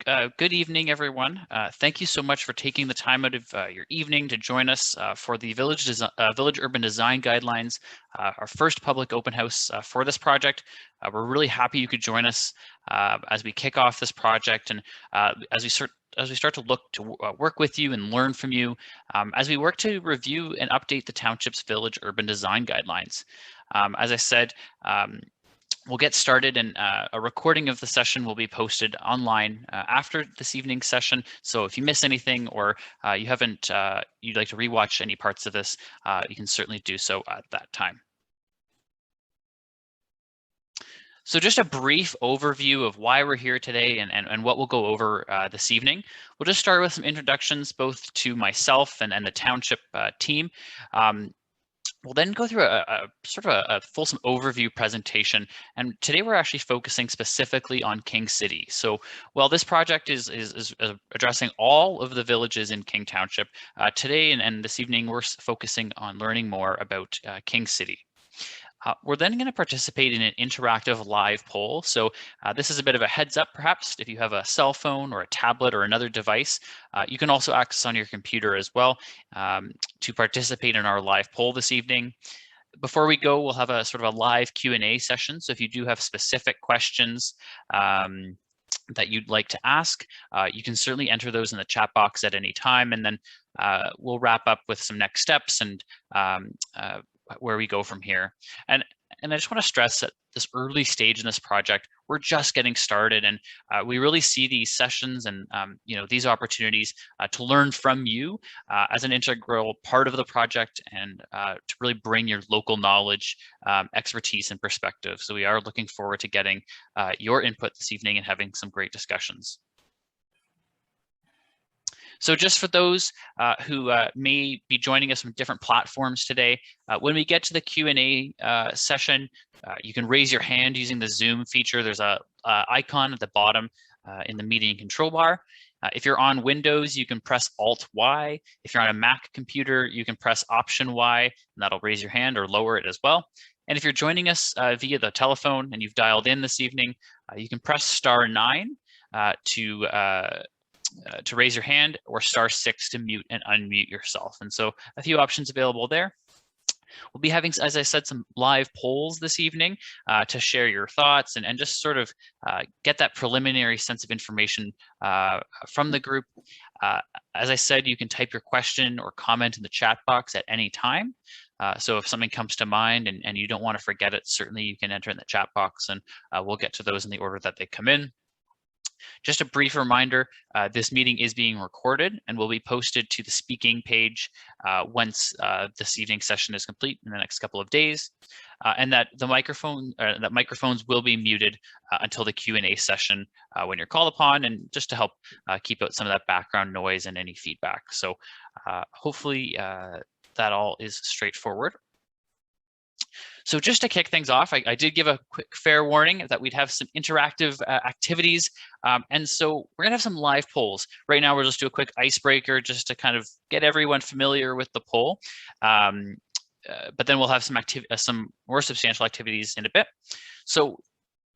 Good evening, everyone. Thank you so much for taking the time out of your evening to join us for the Village Urban Design Guidelines, our first public open house for this project. We're really happy you could join us as we kick off this project and as we start to look to work with you and learn from you as we work to review and update the Township's Village Urban Design Guidelines. As I said, we'll get started, and a recording of the session will be posted online after this evening's session. So if you miss anything or you'd like to rewatch any parts of this, you can certainly do so at that time. So just a brief overview of why we're here today and what we'll go over this evening. We'll just start with some introductions both to myself and the Township team. We'll then go through a fulsome overview presentation, and today we're actually focusing specifically on King City. So while this project is addressing all of the villages in King Township, today and this evening we're focusing on learning more about King City. We're then going to participate in an interactive live poll. So this is a bit of a heads up, perhaps, if you have a cell phone or a tablet or another device. You can also access on your computer as well to participate in our live poll this evening. Before we go, we'll have a sort of a live Q&A session. So if you do have specific questions that you'd like to ask, you can certainly enter those in the chat box at any time. And then we'll wrap up with some next steps and where we go from here. And I just want to stress that this early stage in this project, we're just getting started, and we really see these sessions and these opportunities to learn from you as an integral part of the project and to really bring your local knowledge, expertise, and perspective. So we are looking forward to getting your input this evening and having some great discussions. So just for those who may be joining us from different platforms today, when we get to the Q&A session, you can raise your hand using the Zoom feature. There's a icon at the bottom in the meeting control bar. If you're on Windows, you can press Alt-Y. If you're on a Mac computer, you can press Option-Y, and that'll raise your hand or lower it as well. And if you're joining us via the telephone and you've dialed in this evening, you can press *9 to raise your hand, or *6 to mute and unmute yourself. And so a few options available there. We'll be having, as I said, some live polls this evening to share your thoughts and just sort of get that preliminary sense of information from the group. As I said, you can type your question or comment in the chat box at any time. So if something comes to mind and you don't want to forget it, certainly you can enter in the chat box, and we'll get to those in the order that they come in. Just a brief reminder, this meeting is being recorded and will be posted to the speaking page once this evening session is complete in the next couple of days, and that the microphones will be muted until the Q&A session when you're called upon, and just to help keep out some of that background noise and any feedback. So hopefully that all is straightforward. So just to kick things off, I did give a quick fair warning that we'd have some interactive activities. And so we're gonna have some live polls. Right now, we'll just do a quick icebreaker just to kind of get everyone familiar with the poll. But then we'll have some more substantial activities in a bit. So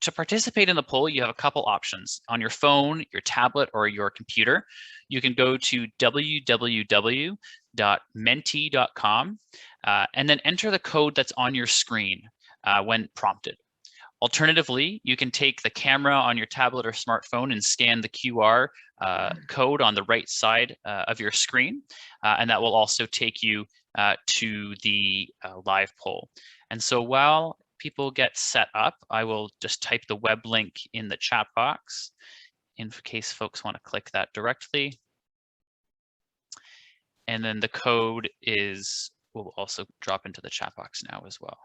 to participate in the poll, you have a couple options. On your phone, your tablet, or your computer, you can go to www.menti.com and then enter the code that's on your screen when prompted. Alternatively, you can take the camera on your tablet or smartphone and scan the QR code on the right side of your screen, and that will also take you to the live poll. And so while people get set up, I will just type the web link in the chat box in case folks want to click that directly. And then the code will also drop into the chat box now as well.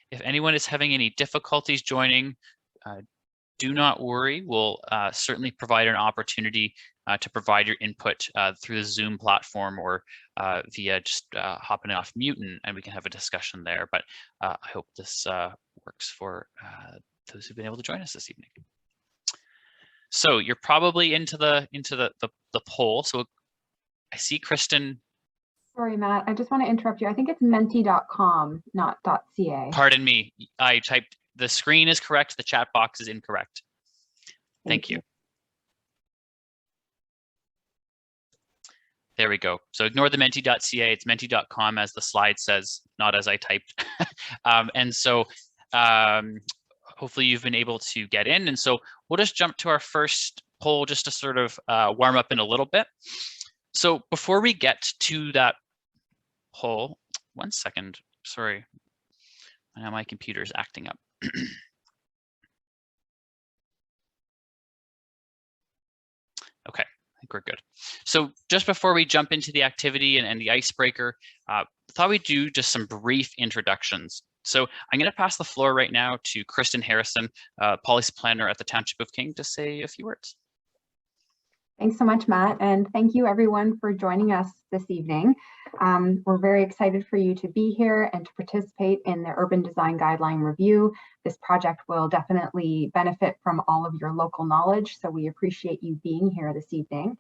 If anyone is having any difficulties joining, do not worry. We'll certainly provide an opportunity to provide your input through the Zoom platform or via just hopping off mute, and we can have a discussion there. But I hope this works for those who've been able to join us this evening. So you're probably into the poll. So I see Kristen. Sorry, Matt, I just want to interrupt you. I think it's menti.com, not .ca. Pardon me. I typed, the screen is correct, the chat box is incorrect. Thank you. There we go. So ignore the menti.ca, it's menti.com as the slide says, not as I typed. And so hopefully you've been able to get in. And so we'll just jump to our first poll just to sort of warm up in a little bit. So before we get to that poll, 1 second, sorry. Now my computer is acting up. Okay, I think we're good. So just before we jump into the activity and the icebreaker, thought we'd do just some brief introductions. So I'm going to pass the floor right now to Kristen Harrison, policy planner at the Township of King, to say a few words. Thanks so much, Matt, and thank you everyone for joining us this evening. We're very excited for you to be here and to participate in the Urban Design Guideline review. This project will definitely benefit from all of your local knowledge, so we appreciate you being here this evening.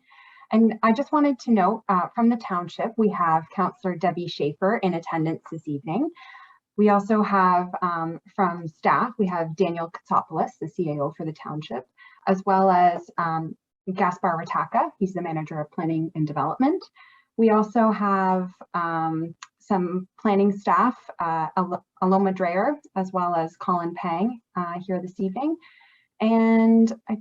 And I just wanted to note from the Township, we have Councillor Debbie Schaefer in attendance this evening. We also have from staff, we have Daniel Tasiopoulos, the CAO for the Township, as well as Gaspar Rataka, he's the Manager of Planning and Development. We also have some planning staff, Aloma Dreyer, as well as Colin Pang here this evening. And I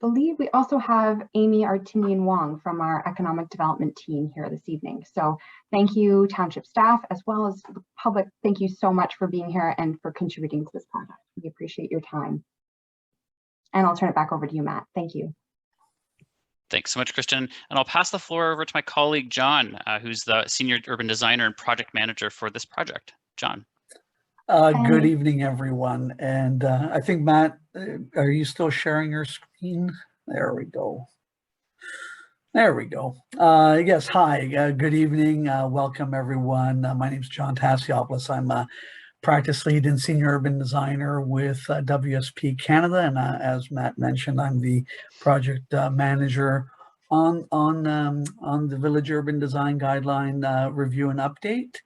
believe we also have Amy Artinian Wong from our Economic Development team here this evening. So thank you, Township staff, as well as the public. Thank you so much for being here and for contributing to this project. We appreciate your time. And I'll turn it back over to you, Matt. Thank you. Thanks so much, Kristen. And I'll pass the floor over to my colleague, John, who's the Senior Urban Designer and Project Manager for this project. John. Good evening, everyone. And I think, Matt, are you still sharing your screen? There we go. There we go. Yes, hi, good evening. Welcome, everyone. My name is John Tasiopoulos. I'm a practice lead and senior urban designer with WSP Canada. And as Matt mentioned, I'm the project manager on the Village Urban Design Guideline review and update.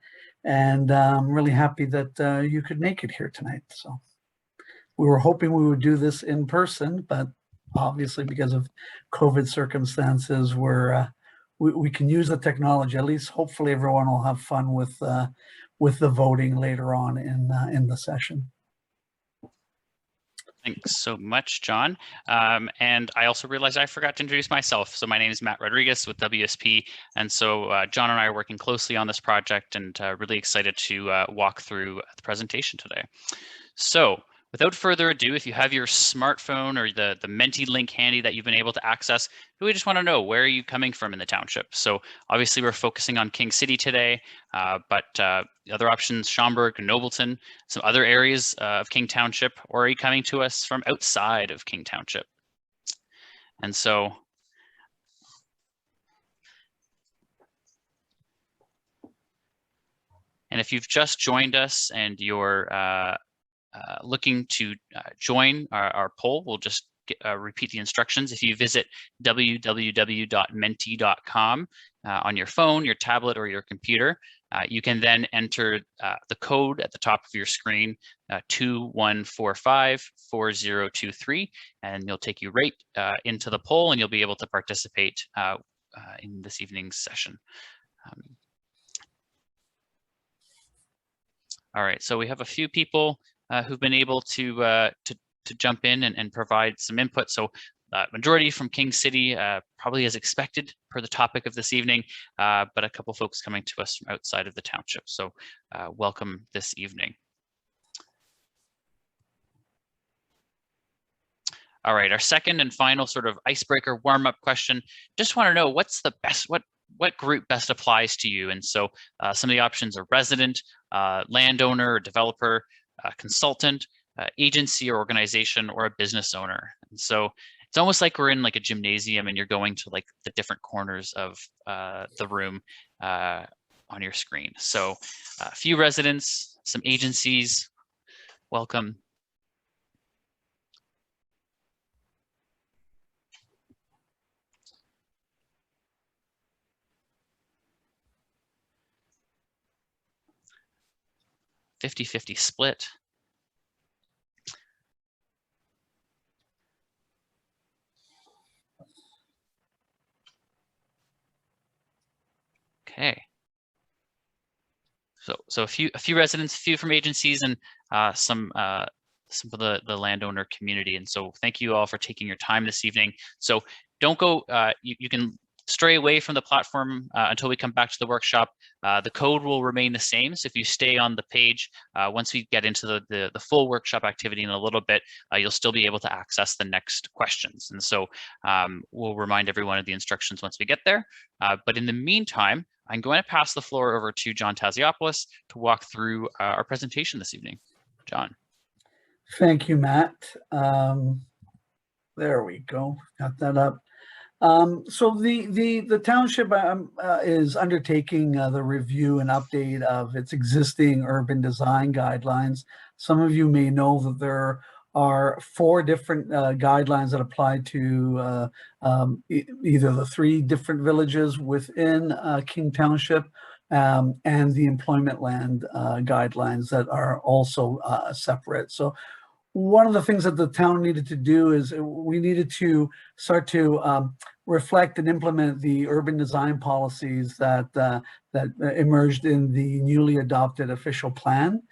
And I'm really happy that you could make it here tonight. So we were hoping we would do this in person, but obviously because of COVID circumstances, we can use the technology. At least hopefully everyone will have fun with the voting later on in the session. Thanks so much, John. And I also realized I forgot to introduce myself. So my name is Matt Rodriguez with WSP. And so John and I are working closely on this project and really excited to walk through the presentation today. So without further ado, if you have your smartphone or the Menti link handy that you've been able to access, we just want to know, where are you coming from in the township? So obviously we're focusing on King City today, but the other options, Schaumburg and Nobleton, some other areas of King Township, or are you coming to us from outside of King Township? And so if you've just joined us and you're looking to join our poll, we'll just repeat the instructions. If you visit www.menti.com on your phone, your tablet, or your computer, you can then enter the code at the top of your screen, 21454023, and it'll take you right into the poll, and you'll be able to participate in this evening's session. All right, so we have a few people who've been able to jump in and provide some input. So majority from King City, probably as expected per the topic of this evening, but a couple folks coming to us from outside of the township. So welcome this evening. All right, our second and final sort of icebreaker warm-up question. Just want to know, what's the best, what group best applies to you? And so some of the options are resident, landowner, or developer, consultant, agency or organization, or a business owner. And so it's almost like we're in like a gymnasium and you're going to like the different corners of the room on your screen. So a few residents, some agencies, welcome. $50-50 split. Okay. So a few residents, a few from agencies, and some of the landowner community. And so thank you all for taking your time this evening. So don't go, you can stray away from the platform until we come back to the workshop. The code will remain the same. So if you stay on the page, once we get into the full workshop activity in a little bit, you'll still be able to access the next questions. And so we'll remind everyone of the instructions once we get there. But in the meantime, I'm going to pass the floor over to John Tasiopoulos to walk through our presentation this evening. John. Thank you, Matt. There we go. Got that up. So the township is undertaking the review and update of its existing urban design guidelines. Some of you may know that there are 4 different guidelines that apply to either the 3 different villages within King Township and the employment land guidelines that are also separate. So one of the things that the town needed to do is we needed to start to reflect and implement the urban design policies that emerged in the newly adopted official plan,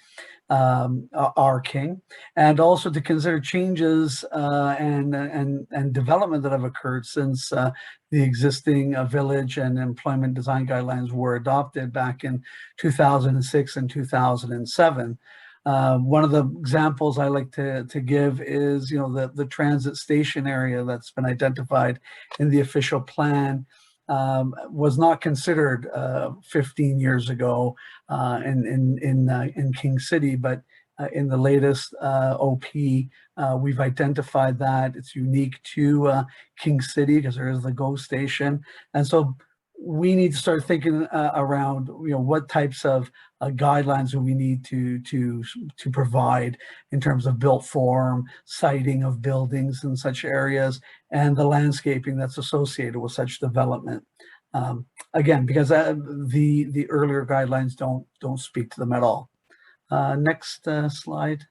our King, and also to consider changes and development that have occurred since the existing village and employment design guidelines were adopted back in 2006 and 2007. One of the examples I like to give is, the transit station area that's been identified in the official plan was not considered 15 years ago in King City, but in the latest OP, we've identified that it's unique to King City because there is the GO station. And so we need to start thinking around, what types of guidelines do we need to provide in terms of built form, siting of buildings in such areas, and the landscaping that's associated with such development. Again, because the earlier guidelines don't speak to them at all. Next slide.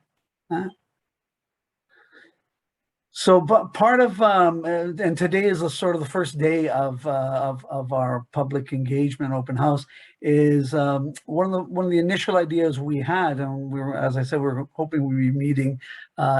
So, but part of and today is sort of the first day of our public engagement open house is one of the initial ideas we had, and we were, as I said, we were hoping we'd be meeting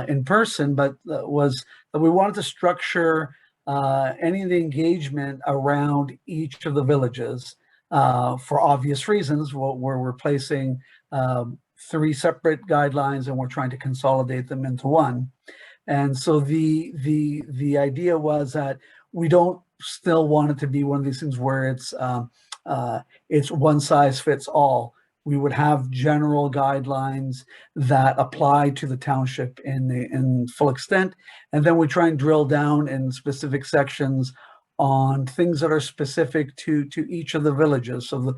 in person, but was that we wanted to structure any of the engagement around each of the villages for obvious reasons. We're replacing 3 separate guidelines and we're trying to consolidate them into one. And so the idea was that we don't still want it to be one of these things where it's one size fits all. We would have general guidelines that apply to the township in full extent, and then we try and drill down in specific sections on things that are specific to each of the villages. So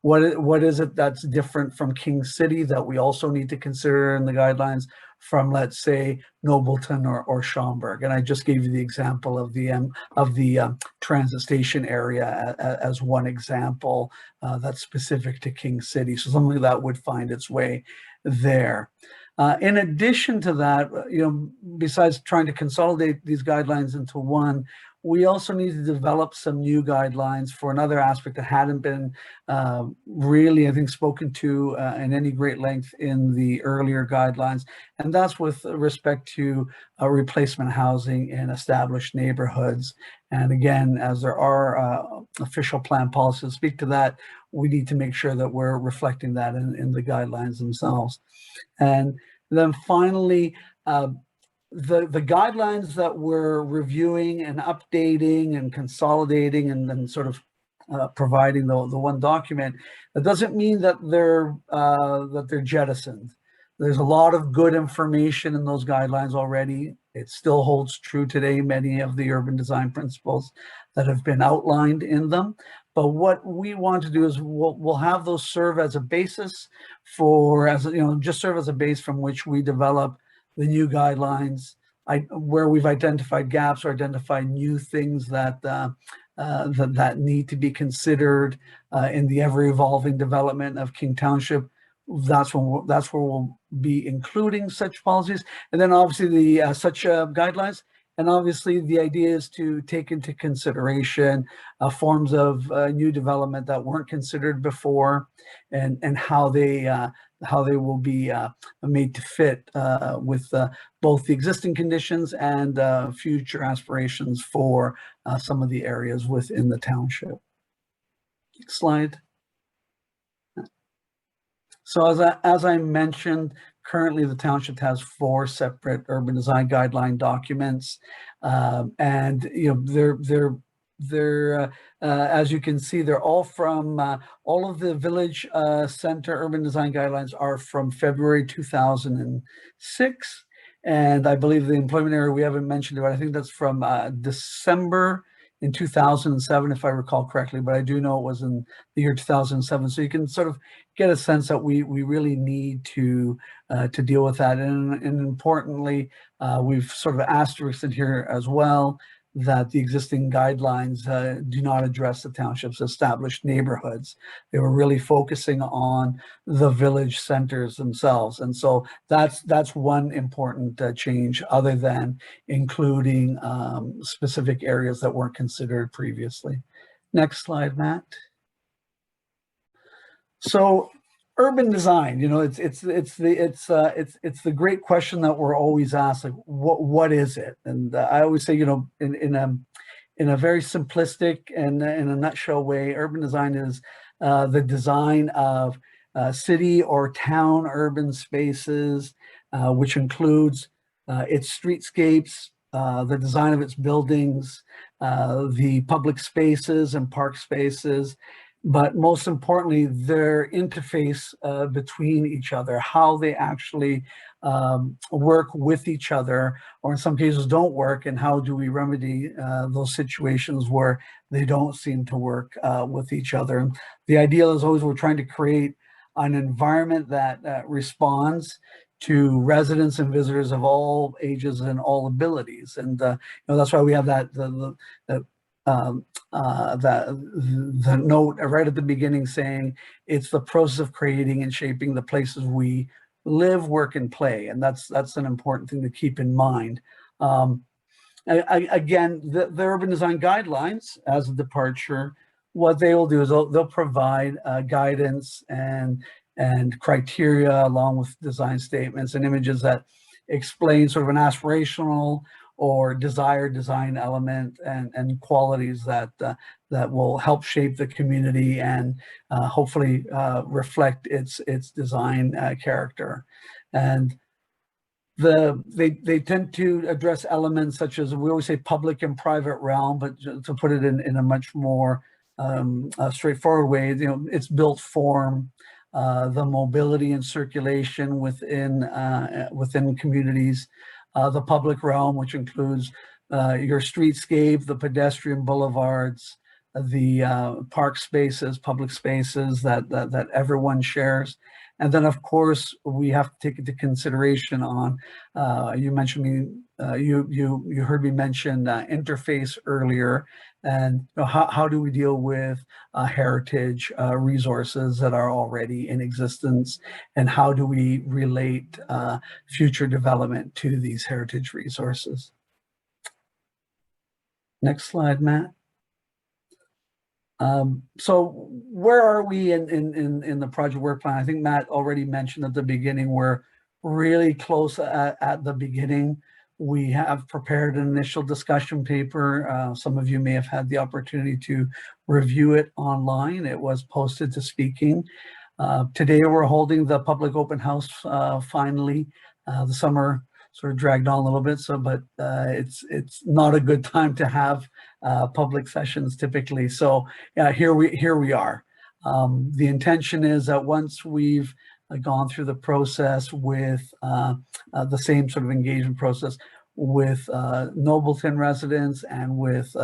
what is it that's different from King City that we also need to consider in the guidelines from, let's say, Nobleton or Schaumburg? And I just gave you the example of the transit station area as one example that's specific to King City. So something that would find its way there. In addition to that, besides trying to consolidate these guidelines into one, we also need to develop some new guidelines for another aspect that hadn't been really, I think, spoken to in any great length in the earlier guidelines. And that's with respect to replacement housing in established neighborhoods. And again, as there are official plan policies that speak to that, we need to make sure that we're reflecting that in the guidelines themselves. And then finally, the guidelines that we're reviewing and updating and consolidating and then sort of providing the one document, that doesn't mean that they're jettisoned. There's a lot of good information in those guidelines already. It still holds true today, many of the urban design principles that have been outlined in them. But what we want to do is we'll have those serve as a basis just serve as a base from which we develop the new guidelines, where we've identified gaps or identified new things that need to be considered in the ever-evolving development of King Township. That's where we'll be including such policies, and then obviously the such guidelines. And obviously the idea is to take into consideration forms of new development that weren't considered before, and how they will be made to fit with both the existing conditions and future aspirations for some of the areas within the township. Next slide. So as I mentioned, currently the township has 4 separate urban design guideline documents, and they're as you can see, they're all from all of the village center urban design guidelines are from February 2006, and I believe the employment area we haven't mentioned it, but I think that's from December in 2007, if I recall correctly, but I do know it was in the year 2007. So you can sort of get a sense that we really need to deal with that. And importantly, we've sort of asterisked in here as well that the existing guidelines do not address the township's established neighborhoods. They were really focusing on the village centers themselves. And so that's one important change, other than including specific areas that weren't considered previously. Next slide, Matt. So urban design, it's the great question that we're always asked, like, what is it? And I always say, in a very simplistic and in a nutshell way, urban design is the design of city or town urban spaces, which includes its streetscapes, the design of its buildings, the public spaces and park spaces, but most importantly, their interface between each other, how they actually work with each other, or in some cases don't work, and how do we remedy those situations where they don't seem to work with each other. And the ideal is always we're trying to create an environment that responds to residents and visitors of all ages and all abilities. And that's why we have the note right at the beginning saying it's the process of creating and shaping the places we live, work, and play. And that's an important thing to keep in mind. Again, the urban design guidelines as a departure, what they will do is they'll provide guidance and criteria along with design statements and images that explain sort of an aspirational or desired design element and qualities that will help shape the community and hopefully reflect its design character. And they tend to address elements such as, we always say public and private realm, but to put it in a much more straightforward way, it's built form, the mobility and circulation within communities, the public realm, which includes your streetscape, the pedestrian boulevards, the park spaces, public spaces that everyone shares. And then, of course, we have to take into consideration on, you mentioned me, you heard me mention interface earlier, and how do we deal with heritage resources that are already in existence, and how do we relate future development to these heritage resources? Next slide, Matt. So where are we in the project work plan? I think Matt already mentioned at the beginning, we're really close at the beginning. We have prepared an initial discussion paper. Some of you may have had the opportunity to review it online. It was posted to Speaking. Today we're holding the public open house finally. The summer sort of dragged on a little bit, but it's not a good time to have public sessions typically. So yeah, here we are. The intention is that once we've gone through the process with the same sort of engagement process with Nobleton residents and with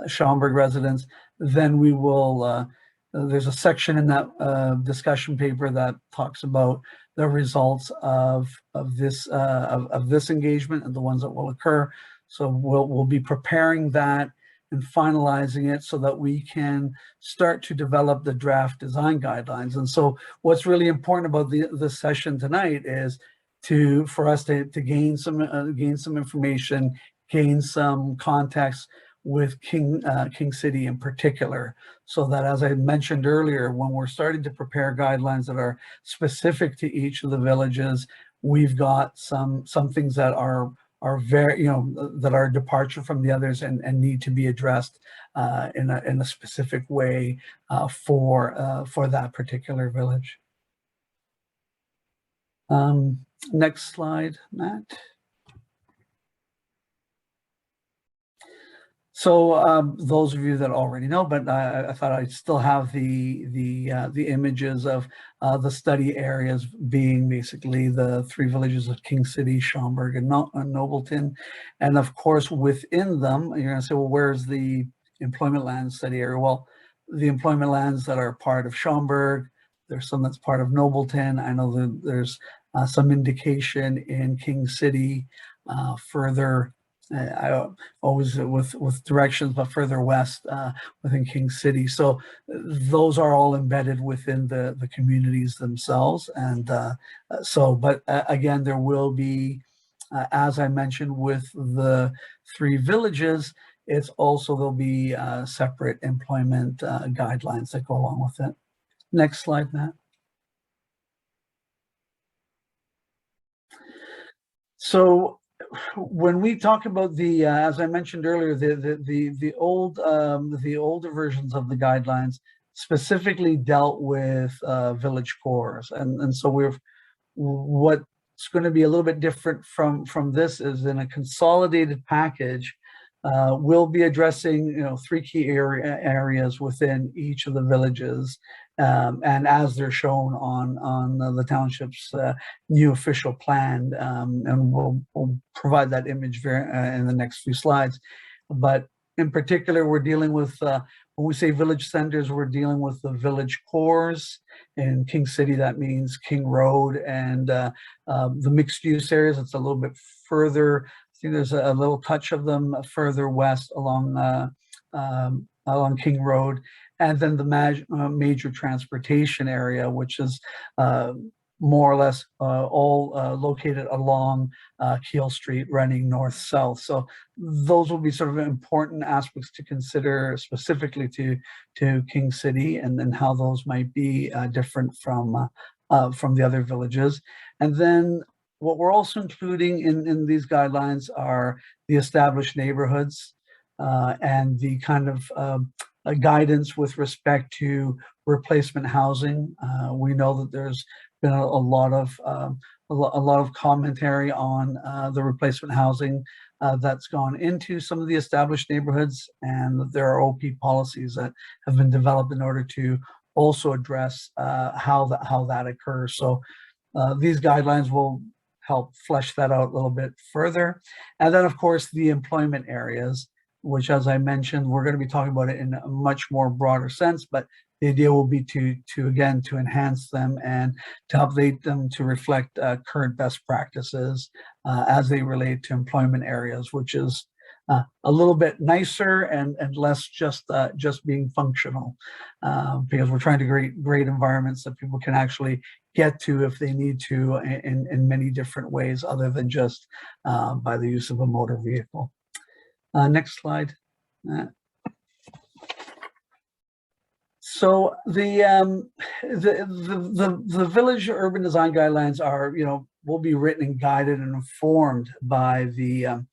Schaumburg residents, then we will, there's a section in that discussion paper that talks about the results of this engagement and the ones that will occur. So we'll be preparing that and finalizing it so that we can start to develop the draft design guidelines. And so what's really important about this session tonight is for us to gain some information, gain some context with King City in particular, so that, as I mentioned earlier, when we're starting to prepare guidelines that are specific to each of the villages, we've got some things that are very, that are a departure from the others and need to be addressed in a specific way for that particular village. Next slide, Matt. So those of you that already know, but I thought I'd still have the images of the study areas being basically the three villages of King City, Schaumburg, and Nobleton. And of course, within them, you're going to say, well, where's the employment land study area? Well, the employment lands that are part of Schaumburg, there's some that's part of Nobleton. I know that there's some indication in King City, further. I always with directions, but further west within King City. So those are all embedded within the communities themselves. And but again, there will be, as I mentioned, with the three villages, it's also, there'll be separate employment guidelines that go along with it. Next slide, Matt. So when we talk about the, as I mentioned earlier, the older versions of the guidelines specifically dealt with village cores, and so what's going to be a little bit different from this is, in a consolidated package, we'll be addressing three key areas within each of the villages, and as they're shown on the township's new official plan, and we'll provide that image in the next few slides. But in particular, we're dealing with, when we say village centers, we're dealing with the village cores. In King City, that means King Road, and the mixed use areas, it's a little bit further. I think there's a little touch of them further west along King Road, and then the major transportation area, which is more or less all located along Keel Street, running north-south. So those will be sort of important aspects to consider specifically to King City, and then how those might be different from the other villages. And then what we're also including in these guidelines are the established neighborhoods and the kind of guidance with respect to replacement housing. We know that there's been a lot of commentary on the replacement housing that's gone into some of the established neighborhoods, and there are OP policies that have been developed in order to also address how that occurs. So these guidelines will help flesh that out a little bit further. And then, of course, the employment areas, which, as I mentioned, we're going to be talking about it in a much more broader sense, but the idea will be to enhance them and to update them to reflect current best practices as they relate to employment areas, which is a little bit nicer and less just being functional, because we're trying to create great environments that people can actually get to if they need to in many different ways other than just by the use of a motor vehicle. Next slide. So the village urban design guidelines are, will be written and guided and informed by the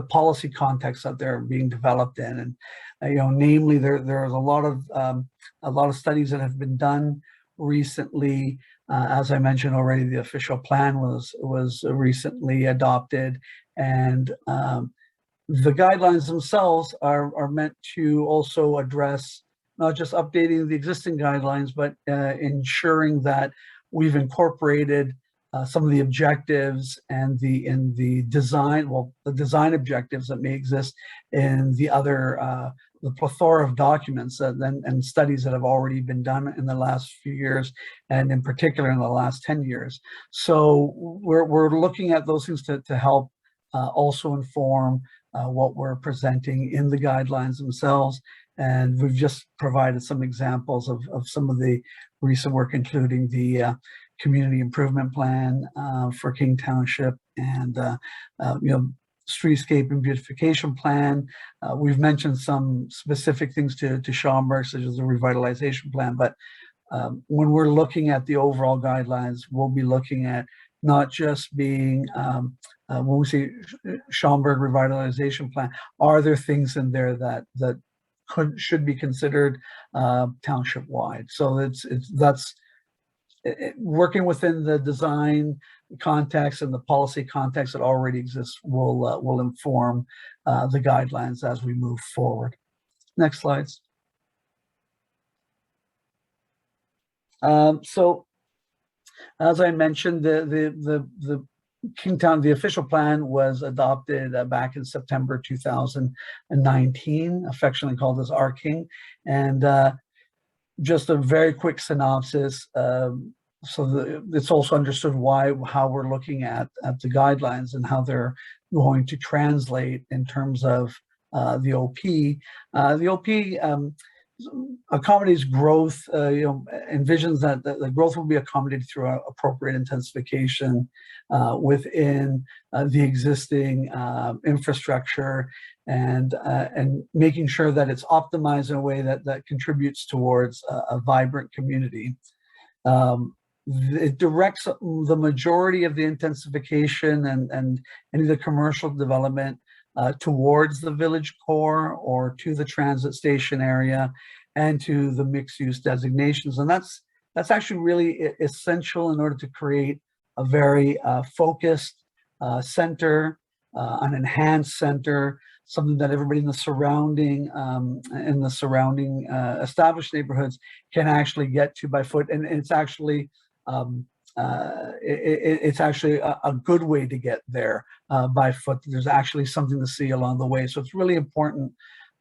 policy context that they're being developed in, and namely there's a lot of studies that have been done recently. As I mentioned already, the official plan was recently adopted, and the guidelines themselves are meant to also address not just updating the existing guidelines, but ensuring that we've incorporated some of the objectives and the design, the design objectives that may exist in the other the plethora of documents and studies that have already been done in the last few years, and in particular in the last 10 years. So we're looking at those things to help also inform what we're presenting in the guidelines themselves. And we've just provided some examples of some of the recent work, including the community improvement plan for King Township, and streetscape and beautification plan. We've mentioned some specific things to Schaumburg, such as the revitalization plan, but when we're looking at the overall guidelines, we'll be looking at not just being, when we say Schaumburg revitalization plan, are there things in there that should be considered township wide? So that's working within the design context and the policy context that already exists will inform the guidelines as we move forward. Next slides. So as I mentioned, the Kingstown, the official plan was adopted back in September 2019, affectionately called as our King. And just a very quick synopsis. It's also understood how we're looking at the guidelines and how they're going to translate in terms of the OP. The OP accommodates growth, envisions that the growth will be accommodated through appropriate intensification within the existing infrastructure, and making sure that it's optimized in a way that contributes towards a vibrant community. It directs the majority of the intensification and any of the commercial development towards the village core or to the transit station area and to the mixed-use designations. And that's actually really essential in order to create a very focused center, an enhanced center, something that everybody in the surrounding established neighborhoods can actually get to by foot. And it's actually it's actually a good way to get there by foot. There's actually something to see along the way. So it's really important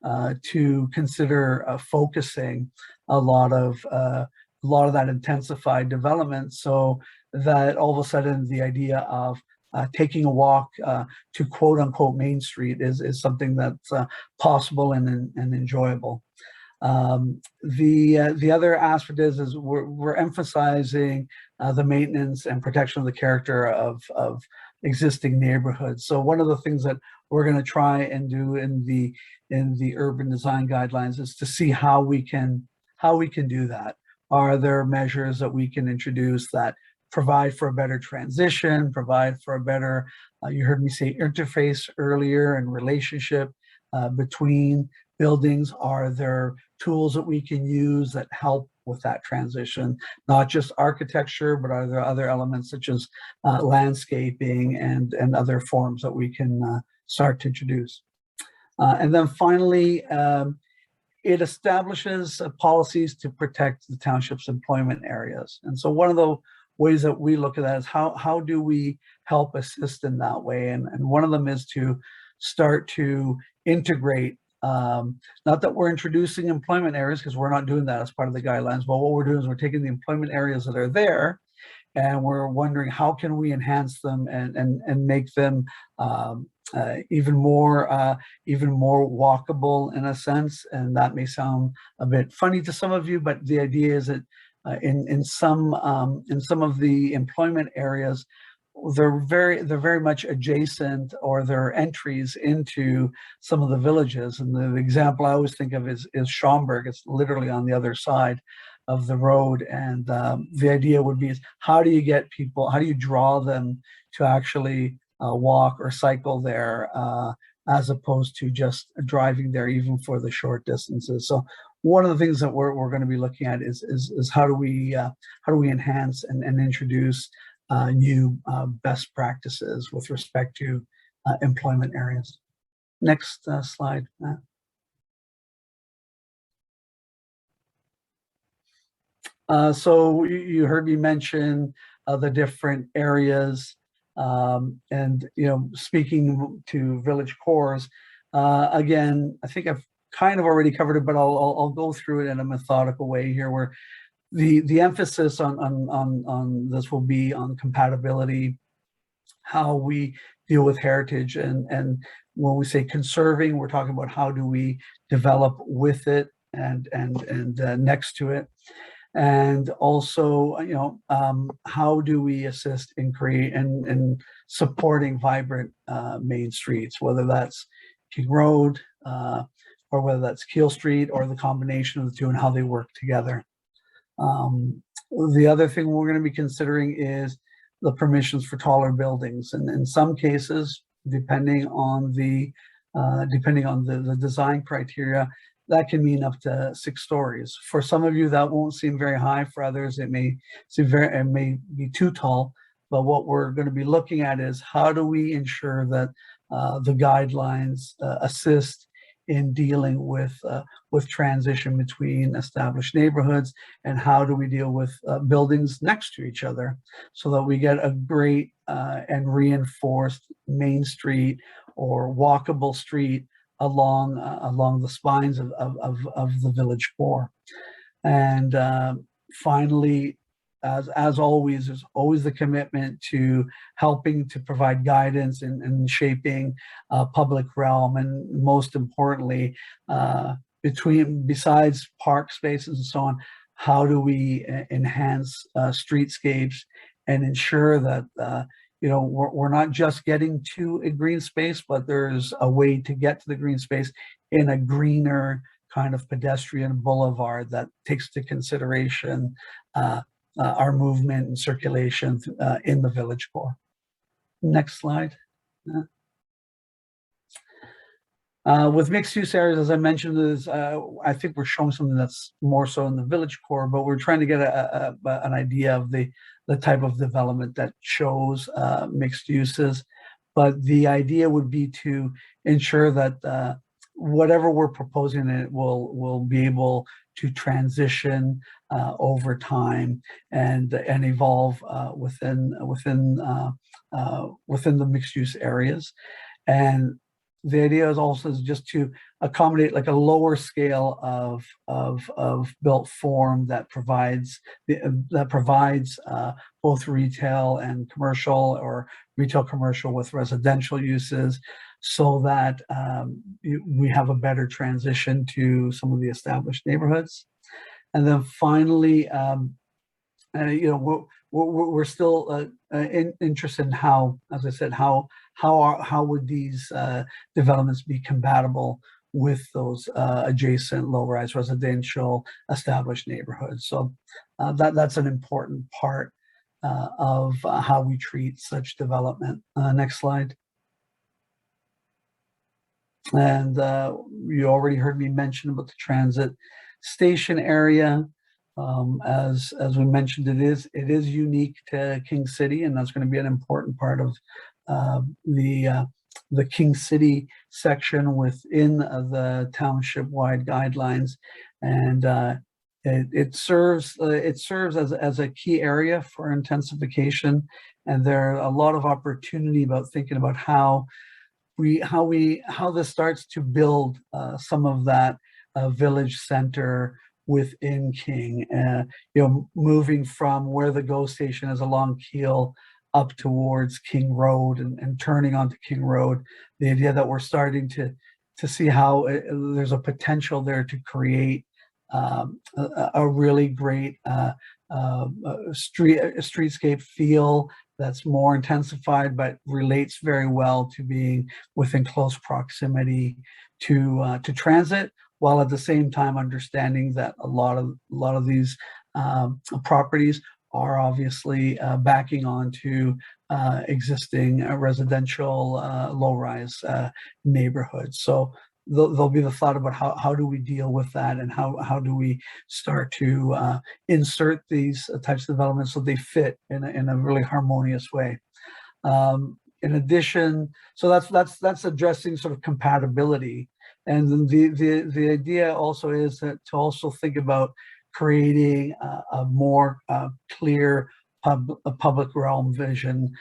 to consider focusing a lot of that intensified development, so that all of a sudden the idea of taking a walk to quote unquote Main Street is something that's possible and enjoyable. The other aspect is we're emphasizing the maintenance and protection of the character of existing neighborhoods. So one of the things that we're going to try and do in the urban design guidelines is to see how we can do that. Are there measures that we can introduce that provide for a better transition, provide for a better, you heard me say interface earlier, and relationship between buildings? Are there tools that we can use that help with that transition? Not just architecture, but are there other elements such as landscaping and other forms that we can start to introduce? And then finally, it establishes policies to protect the township's employment areas. And so one of the ways that we look at that is how do we help assist in that way? And one of them is to start to integrate, not that we're introducing employment areas, because we're not doing that as part of the guidelines, but what we're doing is we're taking the employment areas that are there and we're wondering how can we enhance them and make them even more walkable in a sense. And that may sound a bit funny to some of you, but the idea is that in some of the employment areas, they're very much adjacent, or they're entries into some of the villages. And the example I always think of is Schaumburg. It's literally on the other side of the road. And the idea would be is how do you get people, how do you draw them to actually walk or cycle there as opposed to just driving there even for the short distances. So one of the things that we're going to be looking at is how do we enhance and introduce new best practices with respect to employment areas. Next slide, Matt. So you heard me mention the different areas, and speaking to village cores, again, I think I've kind of already covered it, but I'll go through it in a methodical way here, where the emphasis on this will be on compatibility, how we deal with heritage, and when we say conserving, we're talking about how do we develop with it and next to it. And also, how do we assist in supporting vibrant main streets, whether that's King Road or whether that's Keel Street, or the combination of the two and how they work together. The other thing we're going to be considering is the permissions for taller buildings, and in some cases, depending on the design criteria, that can mean up to 6 stories. For some of you, that won't seem very high. For others, it may be too tall. But what we're going to be looking at is how do we ensure that the guidelines assist in dealing with transition between established neighborhoods, and how do we deal with buildings next to each other so that we get a great and reinforced main street or walkable street along the spines of the village core. And finally, as always, there's always the commitment to helping to provide guidance and shaping public realm, and most importantly, besides park spaces and so on, how do we enhance streetscapes and ensure that we're not just getting to a green space, but there's a way to get to the green space in a greener kind of pedestrian boulevard that takes into consideration our movement and circulation in the village core. Next slide. With mixed use areas, as I mentioned, I think we're showing something that's more so in the village core, but we're trying to get an idea of the type of development that shows mixed uses. But the idea would be to ensure that whatever we're proposing, it will be able to transition over time and evolve within the mixed use areas. And the idea is also just to accommodate like a lower scale of built form that provides both retail and commercial, or retail commercial with residential uses, so that we have a better transition to some of the established neighborhoods. And then finally, we're still interested in how, as I said, how would these developments be compatible with those adjacent low-rise residential established neighborhoods. So that's an important part of how we treat such development. Next slide. And you already heard me mention about the transit station area. As we mentioned, it is unique to King City, and that's going to be an important part of the King City section within the township-wide guidelines, and it serves as a key area for intensification. And there are a lot of opportunity about thinking about how this starts to build some of that village center within King, moving from where the GO station is along Keel up towards King Road and turning onto King Road. The idea that we're starting to see how there's a potential there to create a really great streetscape feel that's more intensified, but relates very well to being within close proximity to transit, while at the same time understanding that a lot of these properties are obviously backing onto existing residential low-rise neighborhoods. So there'll be the thought about how do we deal with that, and how do we start to insert these types of developments so they fit in a really harmonious way. In addition, so that's addressing sort of compatibility. And the idea also is that to also think about creating a more clear public realm vision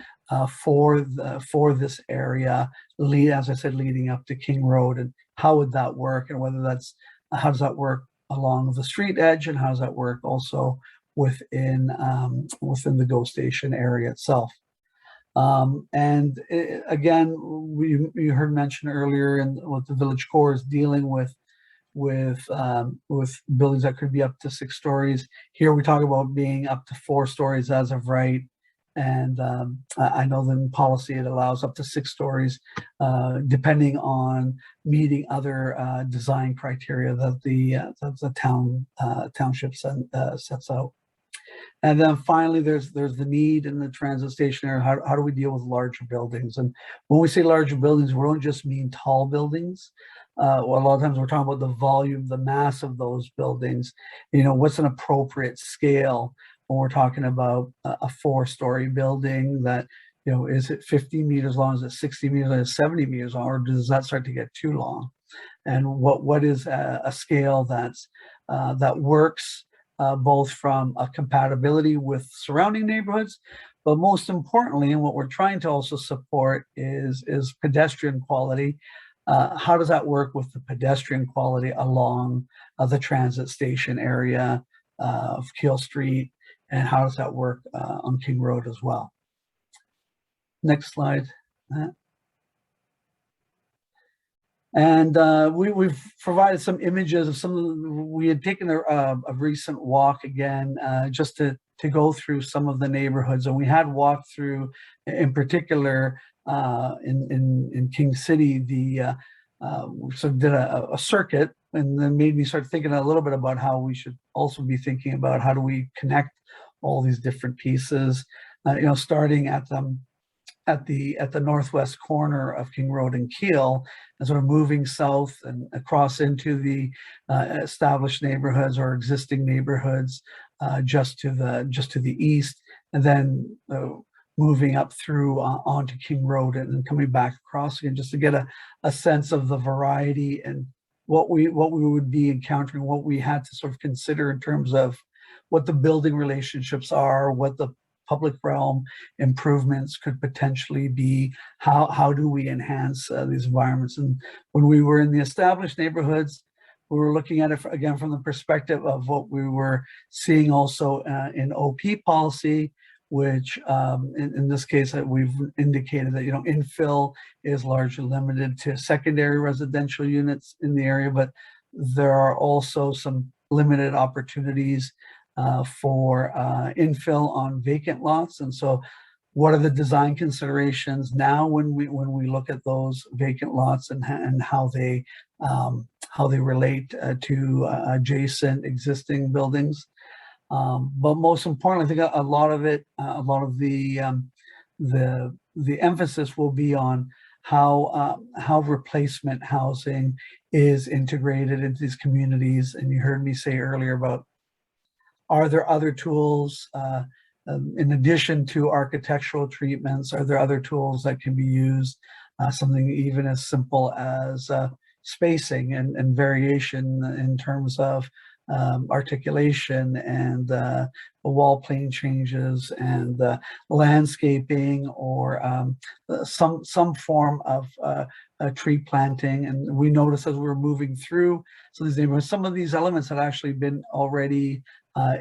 for this area, as I said, leading up to King Road, and how would that work, and how does that work along the street edge, and how does that work also within the GO station area itself. Again, you heard mentioned earlier, and what the village core is dealing with with buildings that could be up to 6 stories. Here we talk about being up to 4 stories as of right. And I know that in policy it allows up to 6 stories, depending on meeting other design criteria that the township sets out. And then finally, there's the need in the transit station area. How do we deal with larger buildings? And when we say larger buildings, we don't just mean tall buildings. Well, a lot of times we're talking about the volume, the mass of those buildings. You know, what's an appropriate scale when we're talking about a 4-story building that, you know, is it 50 meters long? Is it 60 meters? Is it 70 meters long? Or does that start to get too long? And what is a scale that works both from a compatibility with surrounding neighborhoods, but most importantly, and what we're trying to also support is pedestrian quality. How does that work with the pedestrian quality along the transit station area of Keele Street, and how does that work on King Road as well? Next slide. And we've provided some images of some of we had taken a recent walk again, just to go through some of the neighborhoods, and we had walked through, in particular, in King City, we sort of did a circuit, and then made me start thinking a little bit about how we should also be thinking about how do we connect all these different pieces, you know, starting at the northwest corner of King Road and Keele, and sort of moving south and across into the established neighborhoods or existing neighborhoods just to the east, and then moving up through onto King Road and coming back across again, just to get a sense of the variety and what we would be encountering, what we had to sort of consider in terms of what the building relationships are, what the public realm improvements could potentially be, how do we enhance these environments. And when we were in the established neighborhoods, we were looking at it again from the perspective of what we were seeing also in OP policy, which in this case we've indicated that, you know, infill is largely limited to secondary residential units in the area, but there are also some limited opportunities for infill on vacant lots. And so what are the design considerations now when we look at those vacant lots and how they relate to adjacent existing buildings? But most importantly, I think a lot of the emphasis will be on how replacement housing is integrated into these communities. And you heard me say earlier about, are there other tools in addition to architectural treatments? Are there other tools that can be used? Something even as simple as spacing and variation in terms of articulation and wall plane changes and landscaping, or some form of tree planting. And we noticed as we were moving through some of these neighborhoods, some of these elements had actually been already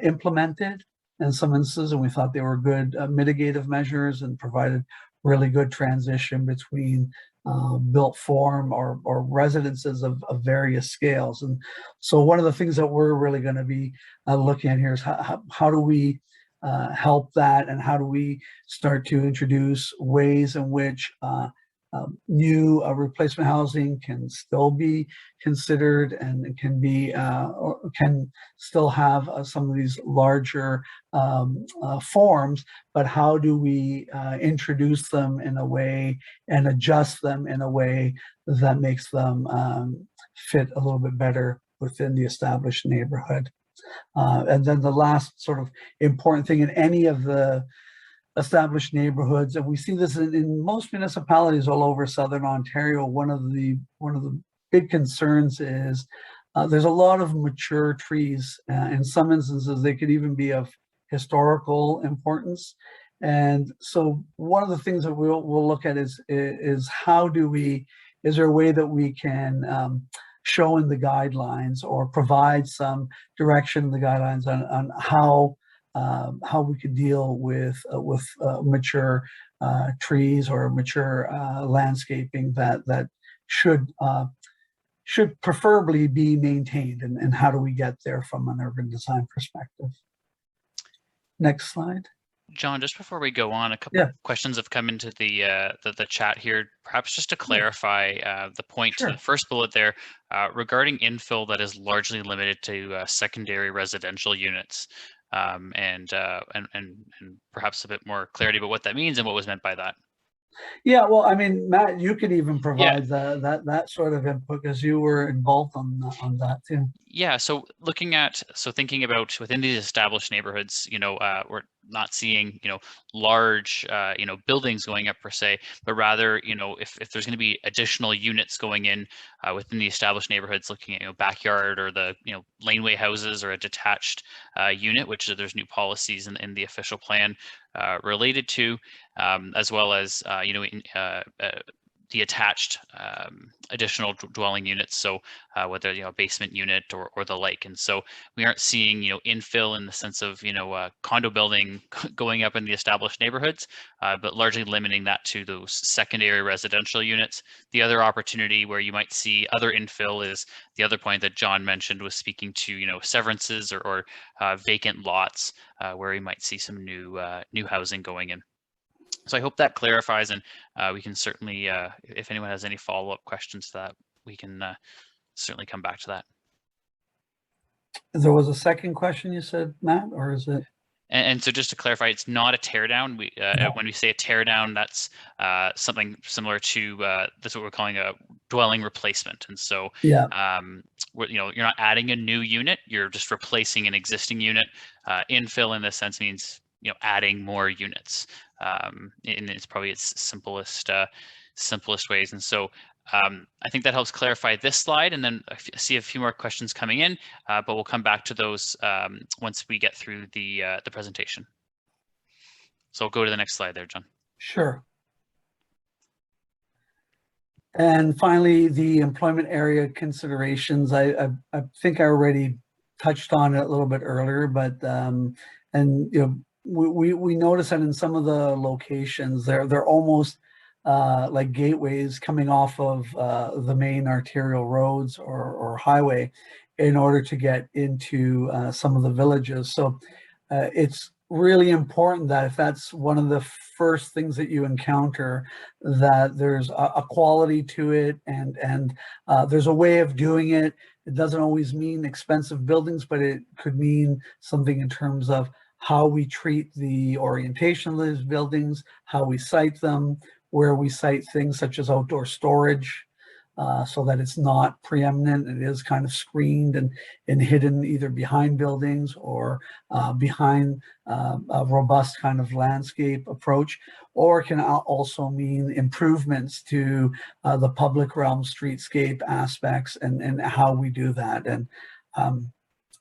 implemented in some instances, and we thought they were good mitigative measures and provided really good transition between built form or residences of various scales. And so one of the things that we're really going to be looking at here is how do we help that, and how do we start to introduce ways in which new replacement housing can still be considered and can still have some of these larger forms, but how do we introduce them in a way and adjust them in a way that makes them fit a little bit better within the established neighborhood. And then the last sort of important thing in any of the established neighborhoods, and we see this in most municipalities all over Southern Ontario, one of the big concerns is there's a lot of mature trees. In some instances, they could even be of historical importance. And so one of the things that we'll look at is how do we, is there a way that we can show in the guidelines or provide some direction in the guidelines on how we could deal with mature trees or mature landscaping that should preferably be maintained, and how do we get there from an urban design perspective. Next slide. John, just before we go on, a couple of questions have come into the chat here. Perhaps just to clarify the point to the first bullet there regarding infill that is largely limited to secondary residential units, and perhaps a bit more clarity about what that means and what was meant by that. Yeah, well, I mean, Matt, you could even provide that sort of input because you were involved on that too. Yeah, so thinking about within these established neighborhoods, we're not seeing, large, buildings going up per se, but rather, if there's going to be additional units going in within the established neighborhoods, looking at, backyard or the, laneway houses or a detached unit, which there's new policies in the official plan related to, as well as, the attached additional dwelling units, so whether a basement unit or the like. And so we aren't seeing infill in the sense of condo building going up in the established neighborhoods, but largely limiting that to those secondary residential units. The other opportunity where you might see other infill is the other point that John mentioned, was speaking to severances or vacant lots where we might see some new housing going in. So I hope that clarifies, and we can certainly, if anyone has any follow-up questions to that, we can certainly come back to that. There was a second question you said, Matt, or is it? And so just to clarify, it's not a tear down. When we say a tear down, that's something similar to that's what we're calling a dwelling replacement. And so you're not adding a new unit, you're just replacing an existing unit. Infill in this sense means adding more units. And it's probably its simplest ways. And so I think that helps clarify this slide, and then I see a few more questions coming in, but we'll come back to those once we get through the presentation. So I'll go to the next slide there, John. Sure. And finally, the employment area considerations. I think I already touched on it a little bit earlier, but we notice that in some of the locations, they're almost like gateways coming off of the main arterial roads or highway in order to get into some of the villages. So it's really important that if that's one of the first things that you encounter, that there's a quality to it, and there's a way of doing it. It doesn't always mean expensive buildings, but it could mean something in terms of how we treat the orientation of those buildings, how we site them, where we site things such as outdoor storage, so that it's not preeminent. It is kind of screened and hidden either behind buildings or behind a robust kind of landscape approach, or it can also mean improvements to the public realm, streetscape aspects, and how we do that. And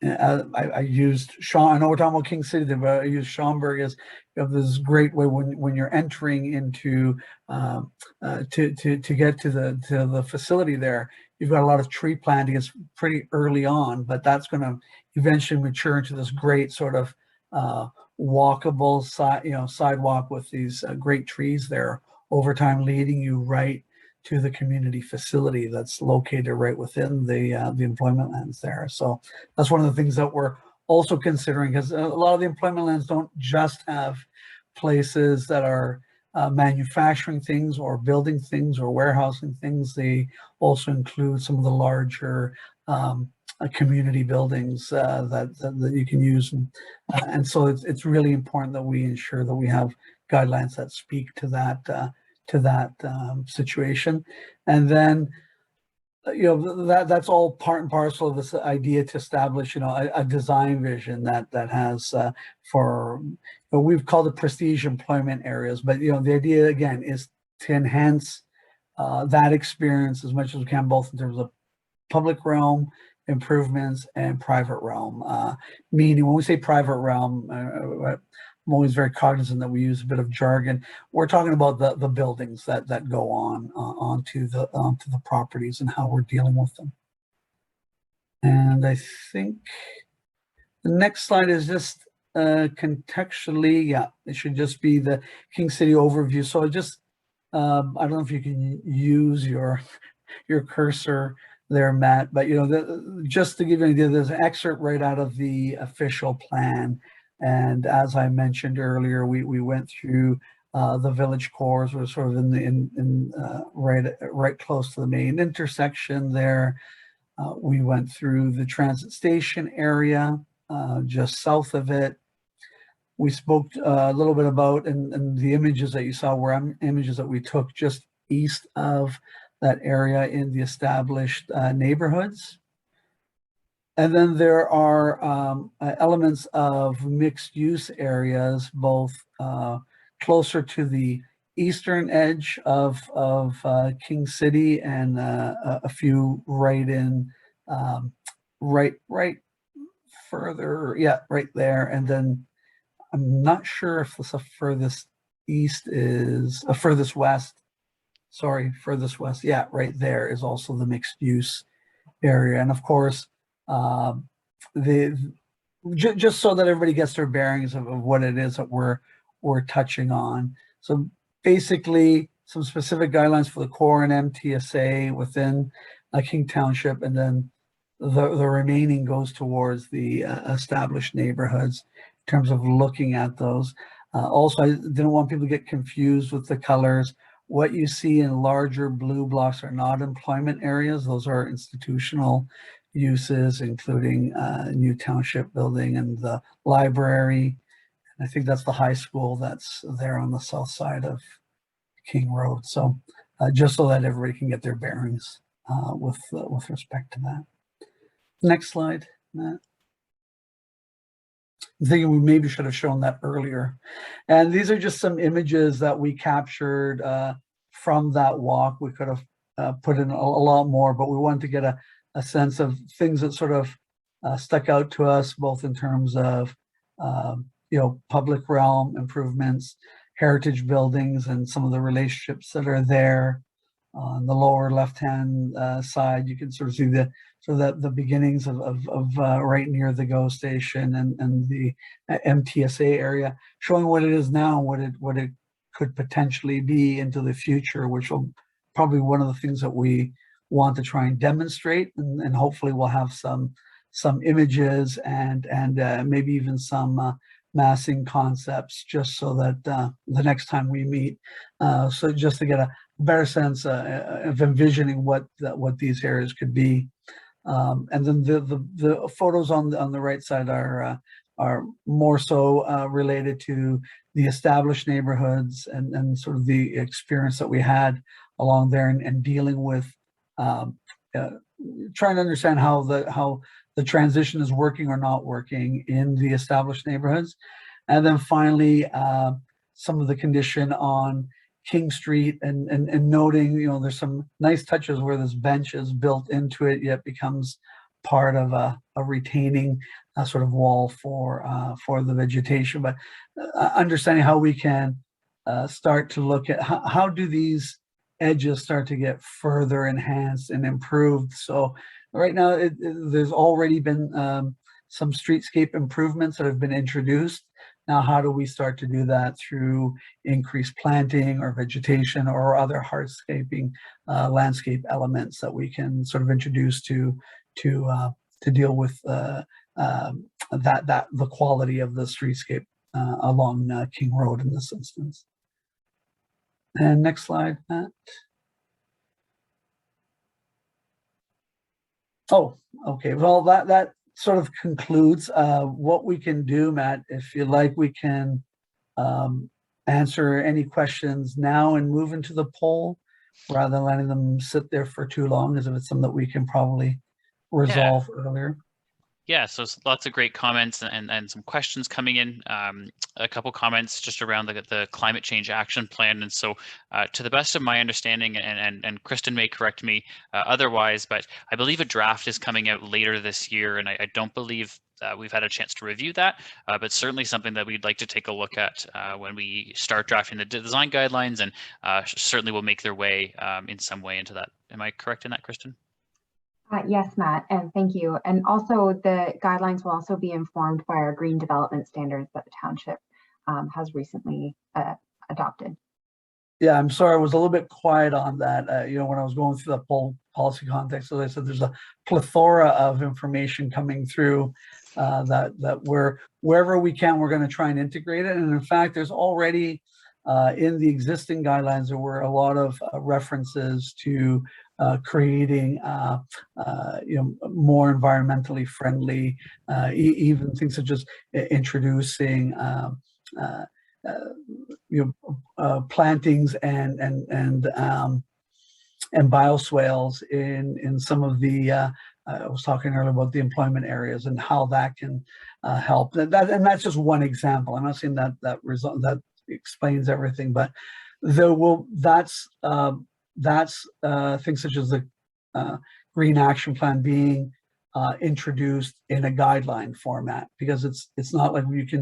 I used Sean. I know we're talking about King City, but I use Schaumburg as this great way when you're entering into to get to the facility there. You've got a lot of tree planting. It's pretty early on, but that's going to eventually mature into this great sort of walkable sidewalk with these great trees there over time, leading you right to the community facility that's located right within the employment lands there. So that's one of the things that we're also considering, because a lot of the employment lands don't just have places that are manufacturing things or building things or warehousing things. They also include some of the larger community buildings that you can use. And so it's really important that we ensure that we have guidelines that speak to that situation. And then that's all part and parcel of this idea to establish a design vision that has for we've called it prestige employment areas, but the idea again is to enhance that experience as much as we can, both in terms of public realm improvements and private realm. Meaning when we say private realm, I'm always very cognizant that we use a bit of jargon. We're talking about the buildings that go onto the properties and how we're dealing with them. And I think the next slide is just contextually, it should just be the King City overview. So I don't know if you can use your cursor there, Matt. But just to give you an idea, there's an excerpt right out of the official plan. And as I mentioned earlier, we went through the village cores. We're sort of right close to the main intersection there. We went through the transit station area, just south of it. We spoke a little bit about, and the images that you saw were images that we took just east of that area in the established neighborhoods. And then there are elements of mixed use areas, both closer to the eastern edge of King City and a few right further, right there. And then I'm not sure if the furthest east is furthest west. Sorry, furthest west. Yeah, right there is also the mixed use area. And of course, just so that everybody gets their bearings of what it is that we're touching on. So basically, some specific guidelines for the core and MTSA within King Township, and then the remaining goes towards the established neighborhoods in terms of looking at those. Also, I didn't want people to get confused with the colors. What you see in larger blue blocks are not employment areas. Those are institutional uses, including new township building and the library. I think that's the high school that's there on the south side of King Road. So just so that everybody can get their bearings with respect to that. Next slide, Matt. I'm thinking we maybe should have shown that earlier. And these are just some images that we captured from that walk. We could have put in a lot more, but we wanted to get a sense of things that sort of stuck out to us, both in terms of public realm improvements, heritage buildings, and some of the relationships that are there. On the lower left-hand side, you can sort of see the beginnings of right near the GO station and the MTSA area, showing what it is now, what it could potentially be into the future, which will probably one of the things that we want to try and demonstrate, and hopefully we'll have some images and maybe even some massing concepts, just so that the next time we meet, so just to get a better sense of envisioning what these areas could be. And then the photos on the right side are more so related to the established neighborhoods and sort of the experience that we had along there, and dealing with trying to understand how the transition is working or not working in the established neighborhoods. And then finally, some of the condition on King Street, and noting, there's some nice touches where this bench is built into it, yet becomes part of a retaining sort of wall for the vegetation. But understanding how we can start to look at how do these edges start to get further enhanced and improved. So right now, there's already been some streetscape improvements that have been introduced. Now, how do we start to do that through increased planting or vegetation or other hardscaping landscape elements that we can sort of introduce to deal with the quality of the streetscape along King Road in this instance. And next slide, Matt. Oh, okay. Well, that sort of concludes what we can do, Matt. If you like, we can answer any questions now and move into the poll rather than letting them sit there for too long, as if it's something that we can probably resolve earlier. Yeah, so lots of great comments and some questions coming in. A couple comments just around the climate change action plan. And so to the best of my understanding, and Kristen may correct me otherwise, but I believe a draft is coming out later this year, and I don't believe we've had a chance to review that, but certainly something that we'd like to take a look at when we start drafting the design guidelines, and certainly will make their way in some way into that. Am I correct in that, Kristen? Yes, Matt, and thank you. And also the guidelines will also be informed by our green development standards that the township has recently adopted. Yeah, I'm sorry, I was a little bit quiet on that. You know, when I was going through the whole policy context, as I said, there's a plethora of information coming through that wherever we can, we're going to try and integrate it. And in fact, there's already in the existing guidelines, there were a lot of references to creating you know, more environmentally friendly, even things such as introducing you know, plantings and bioswales in some of the I was talking earlier about the employment areas and how that can help. And that's just one example. I'm not saying that explains everything, but that's things such as the Green Action Plan being introduced in a guideline format, because it's not like you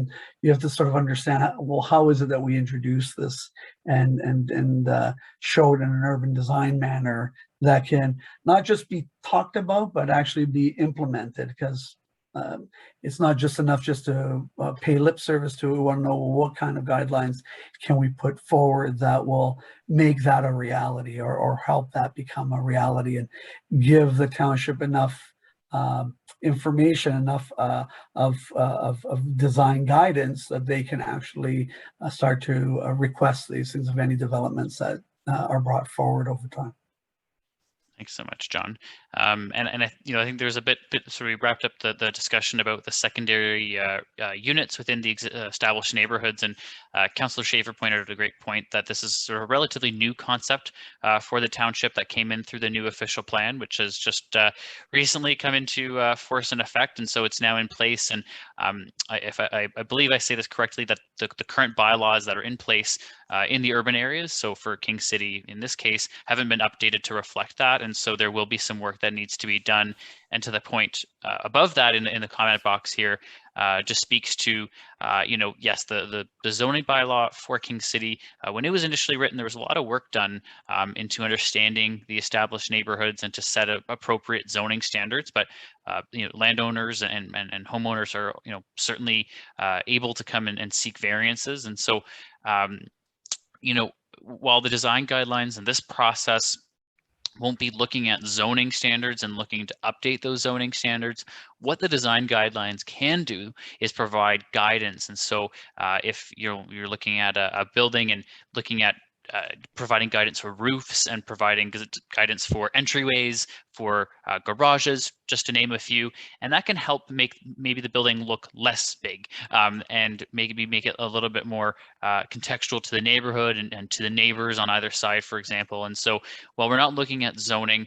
have to sort of understand, well, how is it that we introduce this and show it in an urban design manner that can not just be talked about but actually be implemented, because it's not just enough just to pay lip service to it. We want to know, well, what kind of guidelines can we put forward that will make that a reality, or help that become a reality, and give the township enough information, enough of design guidance that they can actually start to request these things of any developments that are brought forward over time. Thanks so much, John. And I, you know, I think there's a bit so we wrapped up the discussion about the secondary units within the established neighborhoods, and Councillor Schaefer pointed out a great point that this is sort of a relatively new concept for the township that came in through the new official plan, which has just recently come into force and effect, and so it's now in place. And I believe I say this correctly, that the current bylaws that are in place in the urban areas, so for King City in this case, haven't been updated to reflect that, and so there will be some work that needs to be done. And to the point above that in the comment box here, just speaks to, you know, yes, the zoning bylaw for King City, when it was initially written, there was a lot of work done into understanding the established neighborhoods and to set appropriate zoning standards. But you know, landowners and homeowners are, you know, certainly able to come and seek variances. And so, you know, while the design guidelines and this process won't be looking at zoning standards and looking to update those zoning standards, what the design guidelines can do is provide guidance. And so if you're looking at a building and looking at providing guidance for roofs and providing guidance for entryways, for garages, just to name a few, and that can help make maybe the building look less big, and maybe make it a little bit more contextual to the neighborhood and to the neighbors on either side, for example. And so while we're not looking at zoning,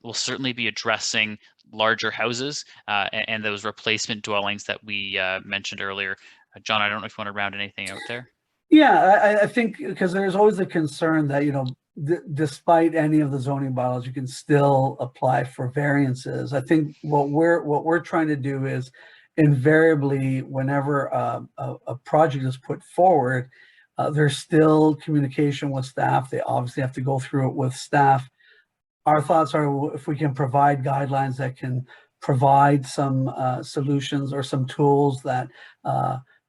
we'll certainly be addressing larger houses and those replacement dwellings that we mentioned earlier. John, I don't know if you want to round anything out there. Yeah, I think because there's always a concern that, you know, despite any of the zoning bylaws, you can still apply for variances. I think what we're trying to do is invariably, whenever a project is put forward, there's still communication with staff. They obviously have to go through it with staff. Our thoughts are, if we can provide guidelines that can provide some solutions or some tools that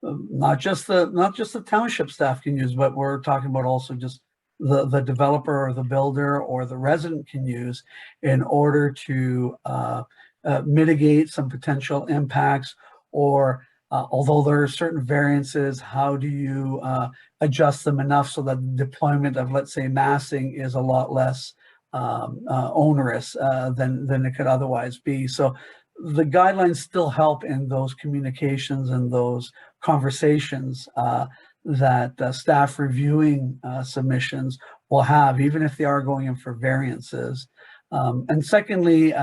not just the township staff can use, but we're talking about also just the developer or the builder or the resident can use in order to mitigate some potential impacts, or although there are certain variances, how do you adjust them enough so that the deployment of, let's say, massing is a lot less onerous than it could otherwise be. So the guidelines still help in those communications and those conversations that staff reviewing submissions will have, even if they are going in for variances. And secondly,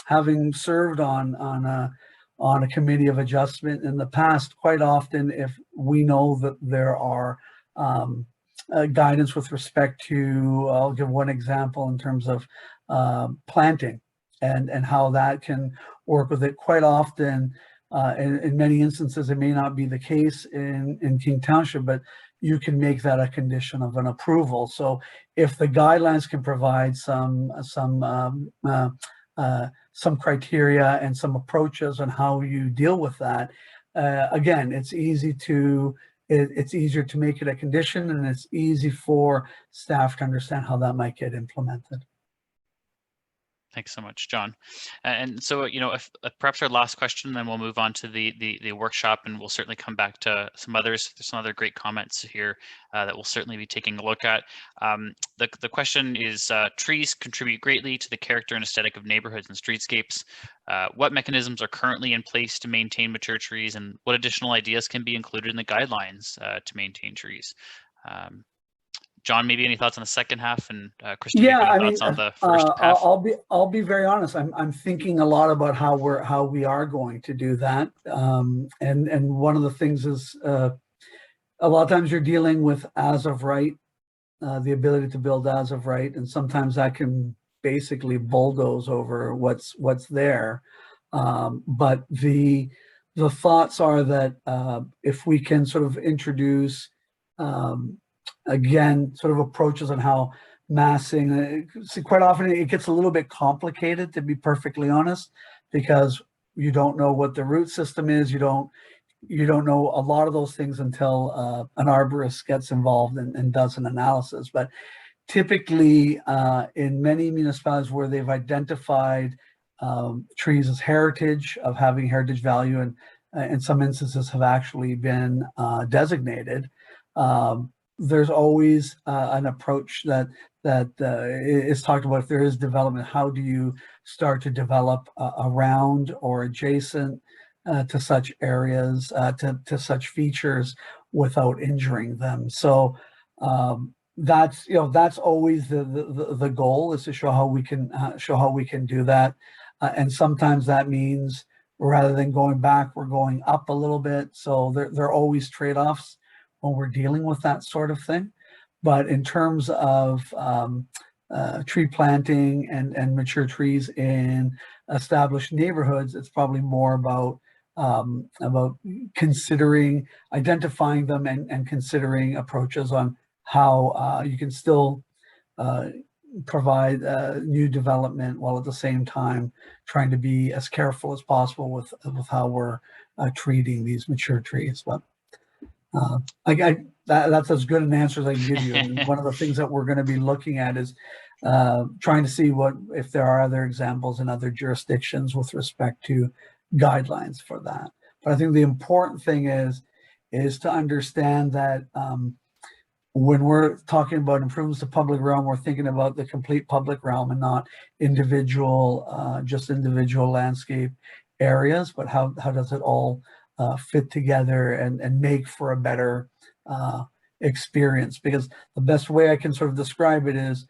having served on a committee of adjustment in the past, quite often, if we know that there are guidance with respect to, I'll give one example in terms of planting and how that can work with it. Quite often, in many instances, it may not be the case in King Township, but you can make that a condition of an approval. So if the guidelines can provide some criteria and some approaches on how you deal with that, again, it's easy to it's easier to make it a condition, and it's easy for staff to understand how that might get implemented. Thanks so much, John. And so, if perhaps our last question, then we'll move on to the workshop, and we'll certainly come back to some others. There's some other great comments here that we'll certainly be taking a look at. The question is, trees contribute greatly to the character and aesthetic of neighborhoods and streetscapes. What mechanisms are currently in place to maintain mature trees, and what additional ideas can be included in the guidelines to maintain trees? John, maybe any thoughts on the second half, and Kristen, Yeah, maybe I any mean, thoughts on the first half? I'll be very honest. I'm thinking a lot about how we are going to do that. And one of the things is a lot of times you're dealing with as of right, the ability to build as of right, and sometimes that can basically bulldoze over what's there. But the thoughts are that if we can sort of introduce again, sort of approaches on how massing, see, quite often it gets a little bit complicated, to be perfectly honest, because you don't know what the root system is. You don't know a lot of those things until an arborist gets involved and does an analysis. But typically in many municipalities where they've identified trees as heritage, of having heritage value, and in some instances have actually been designated, there's always an approach that is talked about. If there is development, how do you start to develop around or adjacent to such areas, to such features, without injuring them? So that's always the goal, is to show how we can do that. And sometimes that means, rather than going back, we're going up a little bit. So there are always trade-offs when we're dealing with that sort of thing. But in terms of tree planting and mature trees in established neighborhoods, it's probably more about considering, identifying them, and considering approaches on how you can still provide new development, while at the same time trying to be as careful as possible with how we're treating these mature trees. But that's as good an answer as I can give you. And one of the things that we're going to be looking at is trying to see if there are other examples in other jurisdictions with respect to guidelines for that. But I think the important thing is to understand that when we're talking about improvements to public realm, we're thinking about the complete public realm and not just individual landscape areas, but how does it all fit together and make for a better experience? Because the best way I can sort of describe it is,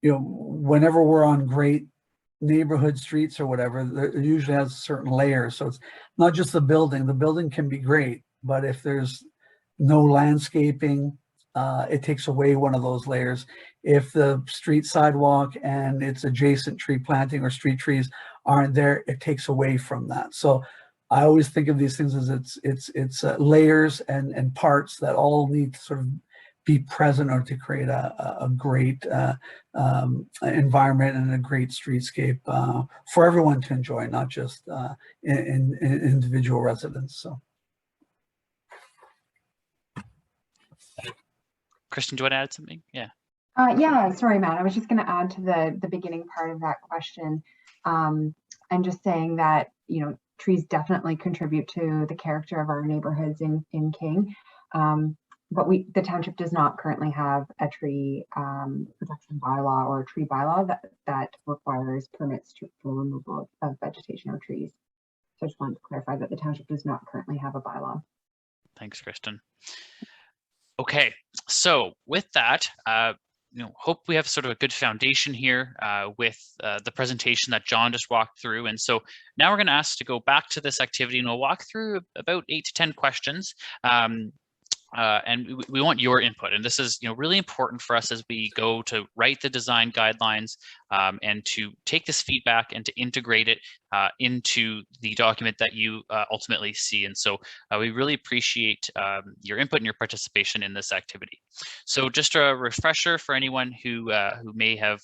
whenever we're on great neighborhood streets or whatever, it usually has certain layers. So it's not just the building. The building can be great, but if there's no landscaping, it takes away one of those layers. If the street sidewalk and its adjacent tree planting or street trees aren't there, it takes away from that. So I always think of these things as it's layers and parts that all need to sort of be present or to create a great environment and a great streetscape for everyone to enjoy, not just in individual residents. So. Kristen, do you want to add something? Yeah. Yeah, sorry, Matt. I was just going to add to the beginning part of that question, and just saying that, trees definitely contribute to the character of our neighborhoods in King. But the township does not currently have a tree protection bylaw or a tree bylaw that requires permits for removal of vegetation or trees. So I just wanted to clarify that the township does not currently have a bylaw. Thanks, Kristen. Okay, so with that, hope we have sort of a good foundation here with the presentation that John just walked through. And so now we're going to ask to go back to this activity, and we'll walk through about 8 to 10 questions. And we want your input, and this is really important for us as we go to write the design guidelines and to take this feedback and to integrate it into the document that you ultimately see. And so we really appreciate your input and your participation in this activity. So just a refresher for anyone who may have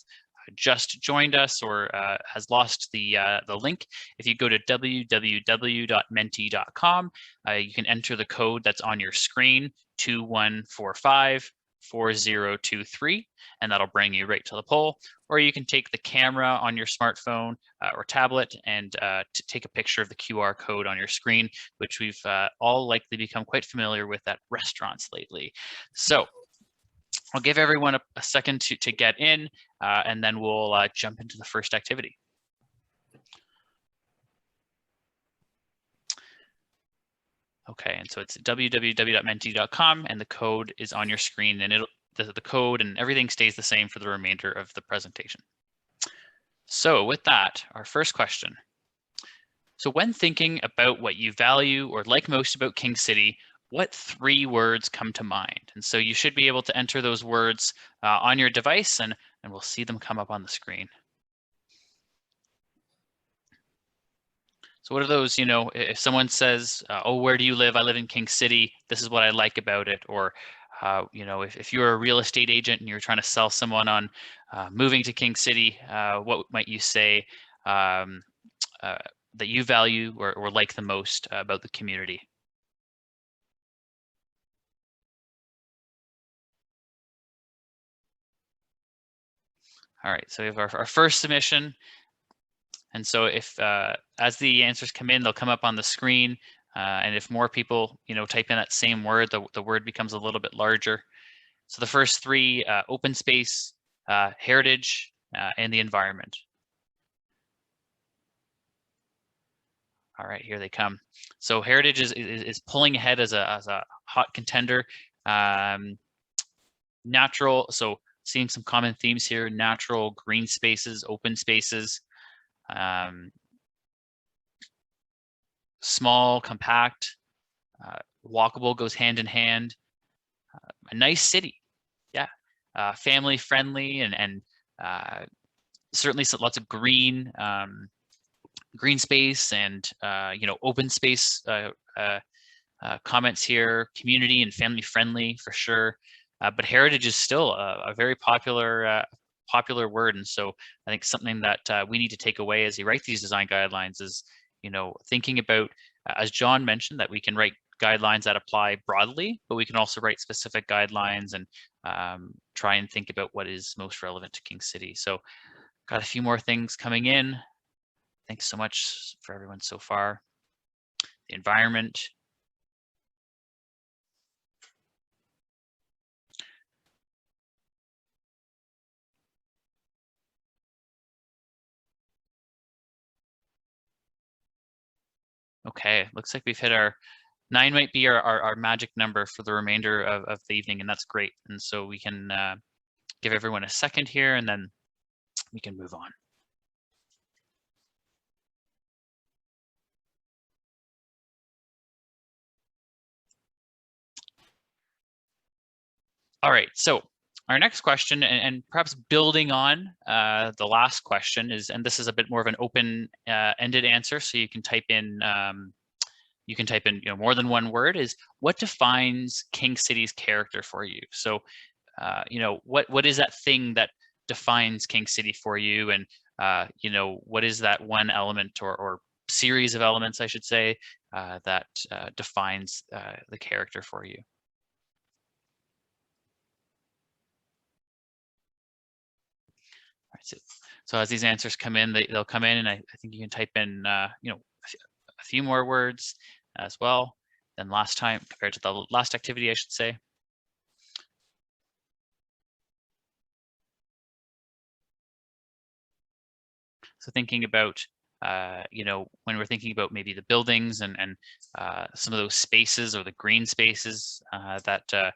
just joined us or has lost the link, if you go to www.menti.com, you can enter the code that's on your screen, 21454023, and that'll bring you right to the poll. Or you can take the camera on your smartphone or tablet and take a picture of the QR code on your screen, which we've all likely become quite familiar with at restaurants lately. So I'll give everyone a second to get in, and then we'll jump into the first activity. Okay, and so it's www.menti.com, and the code is on your screen, and the code and everything stays the same for the remainder of the presentation. So with that, our first question. So when thinking about what you value or like most about King City, what 3 words come to mind? And so you should be able to enter those words on your device, and we'll see them come up on the screen. So what are those, you know, if someone says, oh, where do you live? I live in King City. This is what I like about it. Or, you know, if you're a real estate agent and you're trying to sell someone on moving to King City, what might you say that you value or like the most about the community? All right, so we have our first submission. And so if, as the answers come in, they'll come up on the screen. And if more people, you know, type in that same word, the word becomes a little bit larger. So the first 3, open space, heritage, and the environment. All right, here they come. So heritage is pulling ahead as a hot contender. Natural, so seeing some common themes here: natural, green spaces, open spaces. Small, compact, walkable goes hand in hand. A nice city, yeah. Family friendly and certainly lots of green space and you know, open space comments here. Community and family friendly for sure. But heritage is still a very popular word, and so I think something that we need to take away as you write these design guidelines is, you know, thinking about, as John mentioned, that we can write guidelines that apply broadly, but we can also write specific guidelines and try and think about what is most relevant to King City. So got a few more things coming in. Thanks so much for everyone so far. The environment. Okay, looks like we've hit our 9 might be our magic number for the remainder of the evening, and that's great. And so we can give everyone a second here, and then we can move on. All right, so our next question, and perhaps building on the last question, is, and this is a bit more of an open-ended answer, so you can type in you know, more than one word, is what defines King City's character for you? So you know, what is that thing that defines King City for you, and you know, what is that one element or series of elements, I should say, that defines the character for you? All right, so as these answers come in, they'll come in, and I think you can type in you know, a few more words as well than last time, compared to the last activity, I should say. So thinking about, you know, when we're thinking about maybe the buildings and some of those spaces or the green spaces that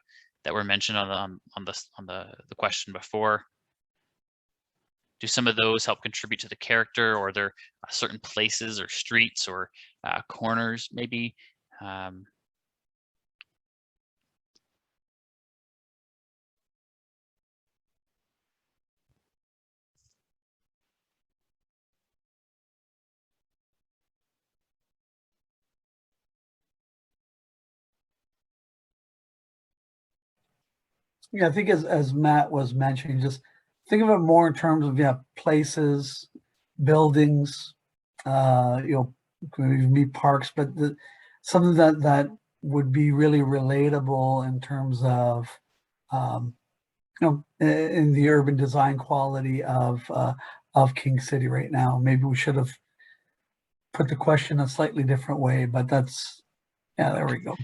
were mentioned on the question before, do some of those help contribute to the character, or are there certain places or streets or corners maybe? Yeah, I think as Matt was mentioning, just think of it more in terms of places, buildings, could even be parks, but something that would be really relatable in terms of in the urban design quality of King City right now. Maybe we should have put the question a slightly different way, but that's, there we go.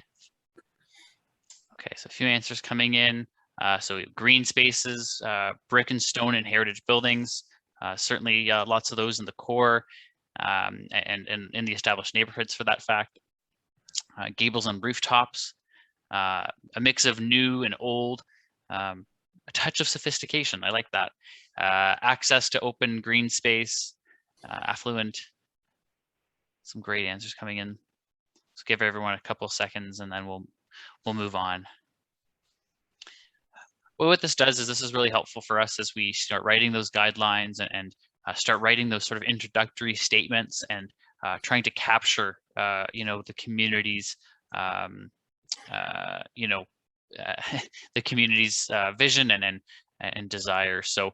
Okay, so a few answers coming in. So green spaces, brick and stone and heritage buildings, certainly lots of those in the core and in the established neighborhoods for that fact. Gables and rooftops, a mix of new and old, a touch of sophistication. I like that. Access to open green space, affluent. Some great answers coming in. Let's give everyone a couple seconds and then we'll move on. Well, what this does is this is really helpful for us as we start writing those guidelines and start writing those sort of introductory statements and trying to capture, the community's, the community's vision and desire. So,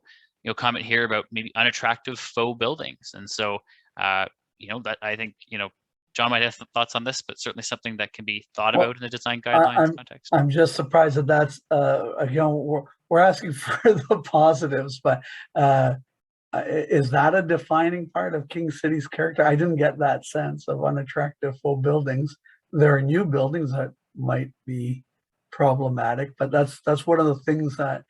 comment here about maybe unattractive faux buildings. And so, that I think, John might have thoughts on this, but certainly something that can be thought about in the design guidelines context. I'm just surprised that that's, we're asking for the positives, but is that a defining part of King City's character? I didn't get that sense of unattractive faux buildings. There are new buildings that might be problematic, but that's one of the things that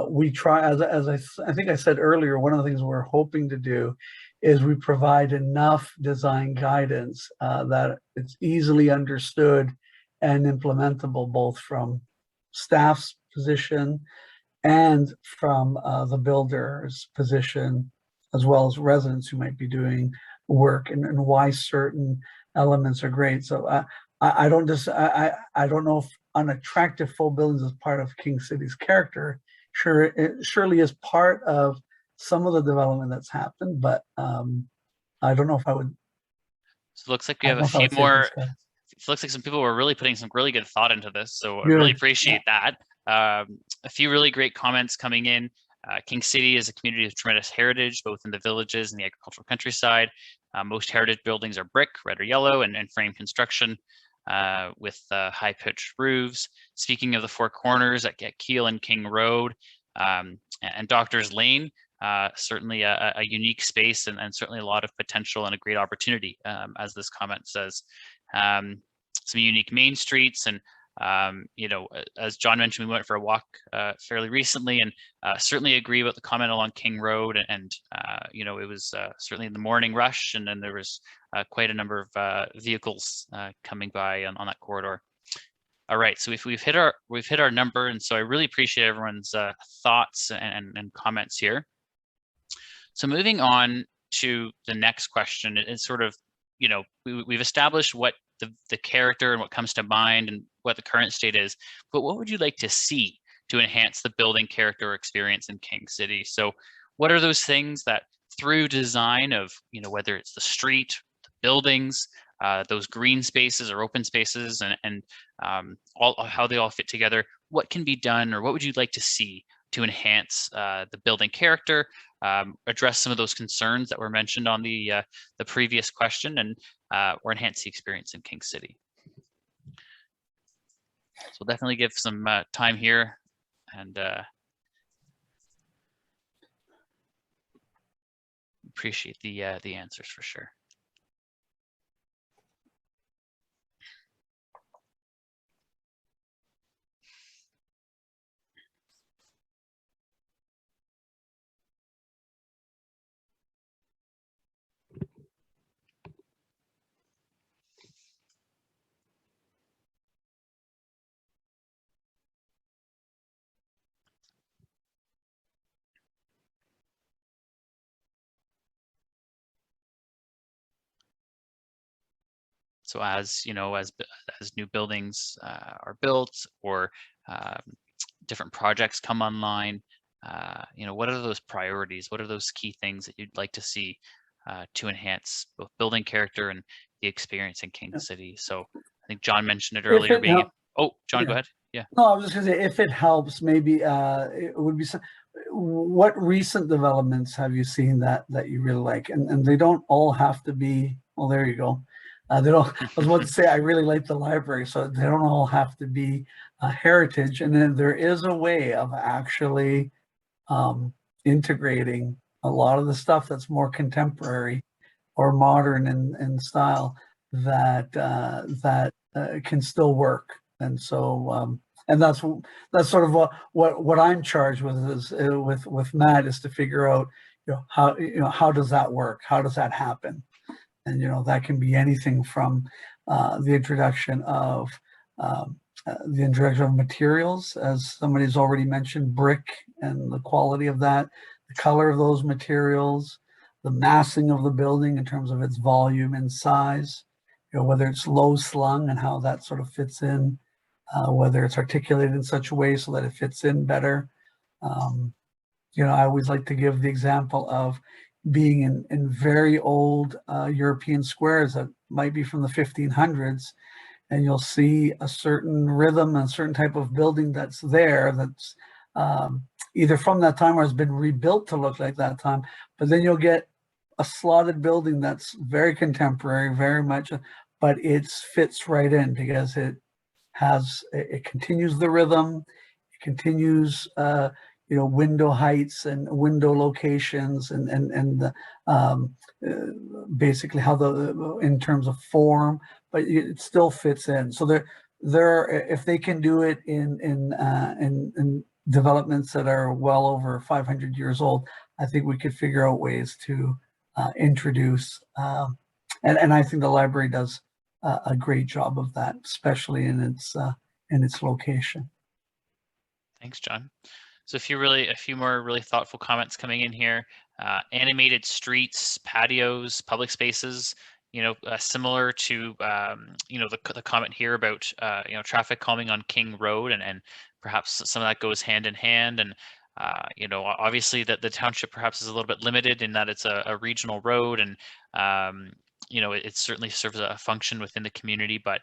we try, as I think I said earlier, one of the things we're hoping to do is we provide enough design guidance that it's easily understood and implementable, both from staff's position and from the builder's position, as well as residents who might be doing work, and why certain elements are great. So I don't know if unattractive faux buildings is part of King City's character. Sure, it surely is part of some of the development that's happened, but I don't know if I would. So it looks like we have a few more. It looks like some people were really putting some really good thought into this, so I really appreciate that. A few really great comments coming in. King City is a community of tremendous heritage, both in the villages and the agricultural countryside. Most heritage buildings are brick, red or yellow, and frame construction with high-pitched roofs. Speaking of the Four Corners at Keel and King Road and Doctors Lane, certainly a unique space and certainly a lot of potential and a great opportunity, as this comment says. Some unique main streets, and as John mentioned, we went for a walk fairly recently, and certainly agree about the comment along King Road, and it was certainly in the morning rush, and then there was quite a number of vehicles coming by on that corridor. All right, so if we've hit our number, and so I really appreciate everyone's thoughts and comments here. So moving on to the next question, it's sort of, we've established what the character and what comes to mind and what the current state is, but what would you like to see to enhance the building character experience in King City? So what are those things that through design of, whether it's the street, the buildings, those green spaces or open spaces, and how they all fit together, what can be done, or what would you like to see to enhance the building character, address some of those concerns that were mentioned on the previous question, and or enhance the experience in King City? So we'll definitely give some time here, and appreciate the answers for sure. So as as new buildings are built, or different projects come online, what are those priorities? What are those key things that you'd like to see to enhance both building character and the experience in King City? So I think John mentioned it earlier. John, go ahead. Yeah. No, I was just gonna say, if it helps, maybe it would be what recent developments have you seen that you really like? And they don't all have to be, well, there you go. They don't, I was about to say, I really like the library, so they don't all have to be heritage. And then there is a way of actually integrating a lot of the stuff that's more contemporary or modern in style that can still work. And so, and that's sort of what I'm charged with is with Matt, is to figure out, how does that work? How does that happen? And that can be anything from the introduction of materials, as somebody's already mentioned, brick and the quality of that, the color of those materials, the massing of the building in terms of its volume and size, whether it's low slung and how that sort of fits in, whether it's articulated in such a way so that it fits in better. I always like to give the example of being in very old European squares that might be from the 1500s, and you'll see a certain rhythm and a certain type of building that's there that's either from that time or has been rebuilt to look like that time. But then you'll get a slotted building that's very contemporary, very much, but it fits right in because it continues the rhythm, it continues window heights and window locations and basically how in terms of form, but it still fits in. So if they can do it in developments that are well over 500 years old, I think we could figure out ways to introduce, and I think the library does a great job of that, especially in its location. Thanks, John. So a few more really thoughtful comments coming in here. Animated streets, patios, public spaces, similar to the comment here about traffic calming on King Road, and perhaps some of that goes hand in hand. And obviously that the township perhaps is a little bit limited in that it's a regional road, and it certainly serves a function within the community. But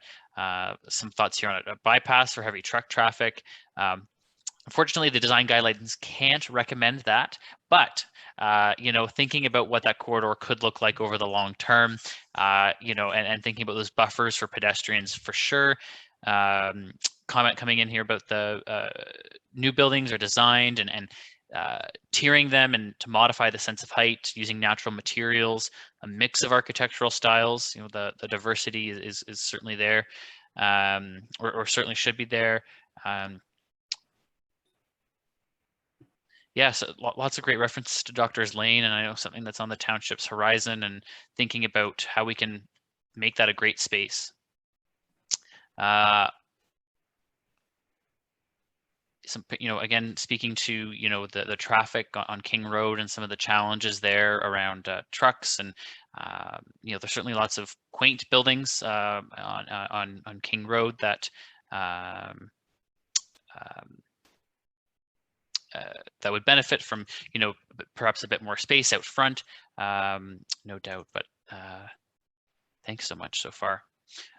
some thoughts here on a bypass for heavy truck traffic. Unfortunately, the design guidelines can't recommend that, but thinking about what that corridor could look like over the long term, and thinking about those buffers for pedestrians for sure. Comment coming in here about the new buildings are designed and tiering them and to modify the sense of height using natural materials, a mix of architectural styles. The diversity is certainly there, or certainly should be there. Yeah, so lots of great references to Doctor's Lane, and I know something that's on the township's horizon, and thinking about how we can make that a great space. Again, speaking to the traffic on King Road and some of the challenges there around trucks, and there's certainly lots of quaint buildings on King Road that that would benefit from, perhaps a bit more space out front, no doubt. But thanks so much so far.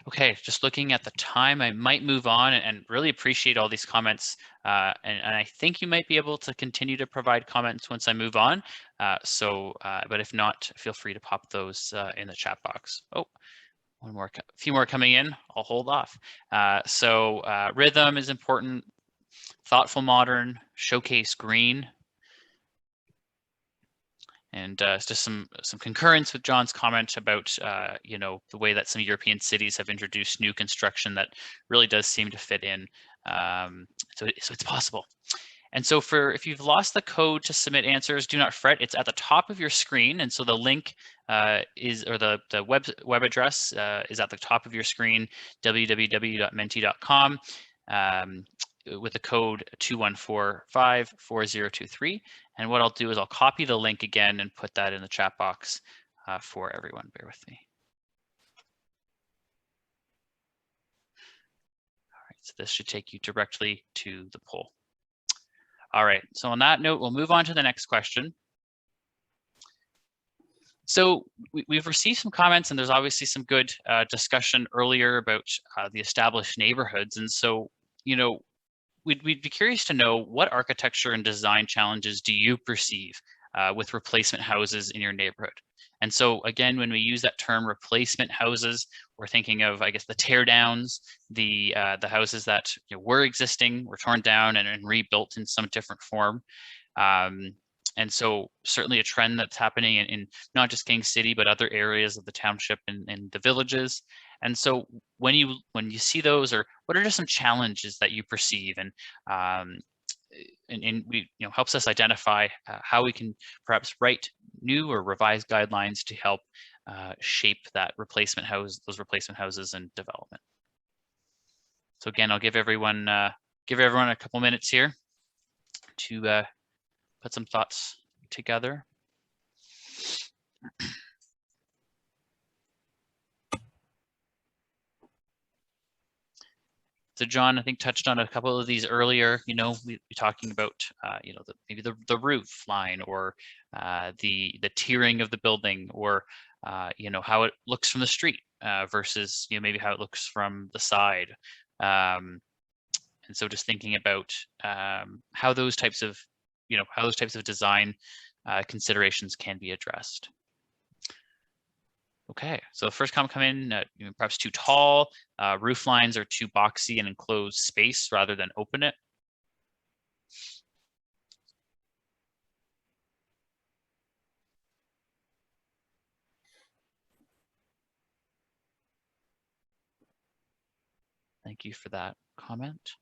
Okay, just looking at the time, I might move on, and really appreciate all these comments. And I think you might be able to continue to provide comments once I move on. But if not, feel free to pop those in the chat box. Oh, a few more coming in. I'll hold off. Rhythm is important. Thoughtful modern, showcase green, and just some concurrence with John's comment about the way that some European cities have introduced new construction that really does seem to fit in. So it's possible. And so if you've lost the code to submit answers, do not fret. It's at the top of your screen, and so the link the web address is at the top of your screen, www.menti.com. With the code 21454023. And what I'll do is I'll copy the link again and put that in the chat box for everyone. Bear with me. All right, so this should take you directly to the poll. All right, so on that note, we'll move on to the next question. So we've received some comments, and there's obviously some good discussion earlier about the established neighborhoods. And so, we'd be curious to know, what architecture and design challenges do you perceive with replacement houses in your neighborhood? And so again, when we use that term replacement houses, we're thinking of, I guess, the tear downs, the houses that were existing, were torn down and rebuilt in some different form. And so certainly a trend that's happening in not just King City, but other areas of the township and the villages. And so when you see those, or what are just some challenges that you perceive, and we helps us identify how we can perhaps write new or revised guidelines to help shape that those replacement houses and development. So again, I'll give everyone a couple minutes here to put some thoughts together. So John, I think, touched on a couple of these earlier. We're talking about maybe the roof line, or the tiering of the building, or how it looks from the street versus maybe how it looks from the side. And so just thinking about how those types of design considerations can be addressed. Okay, so the first comment come in, perhaps too tall, roof lines are too boxy and enclose space rather than open it. Thank you for that comment.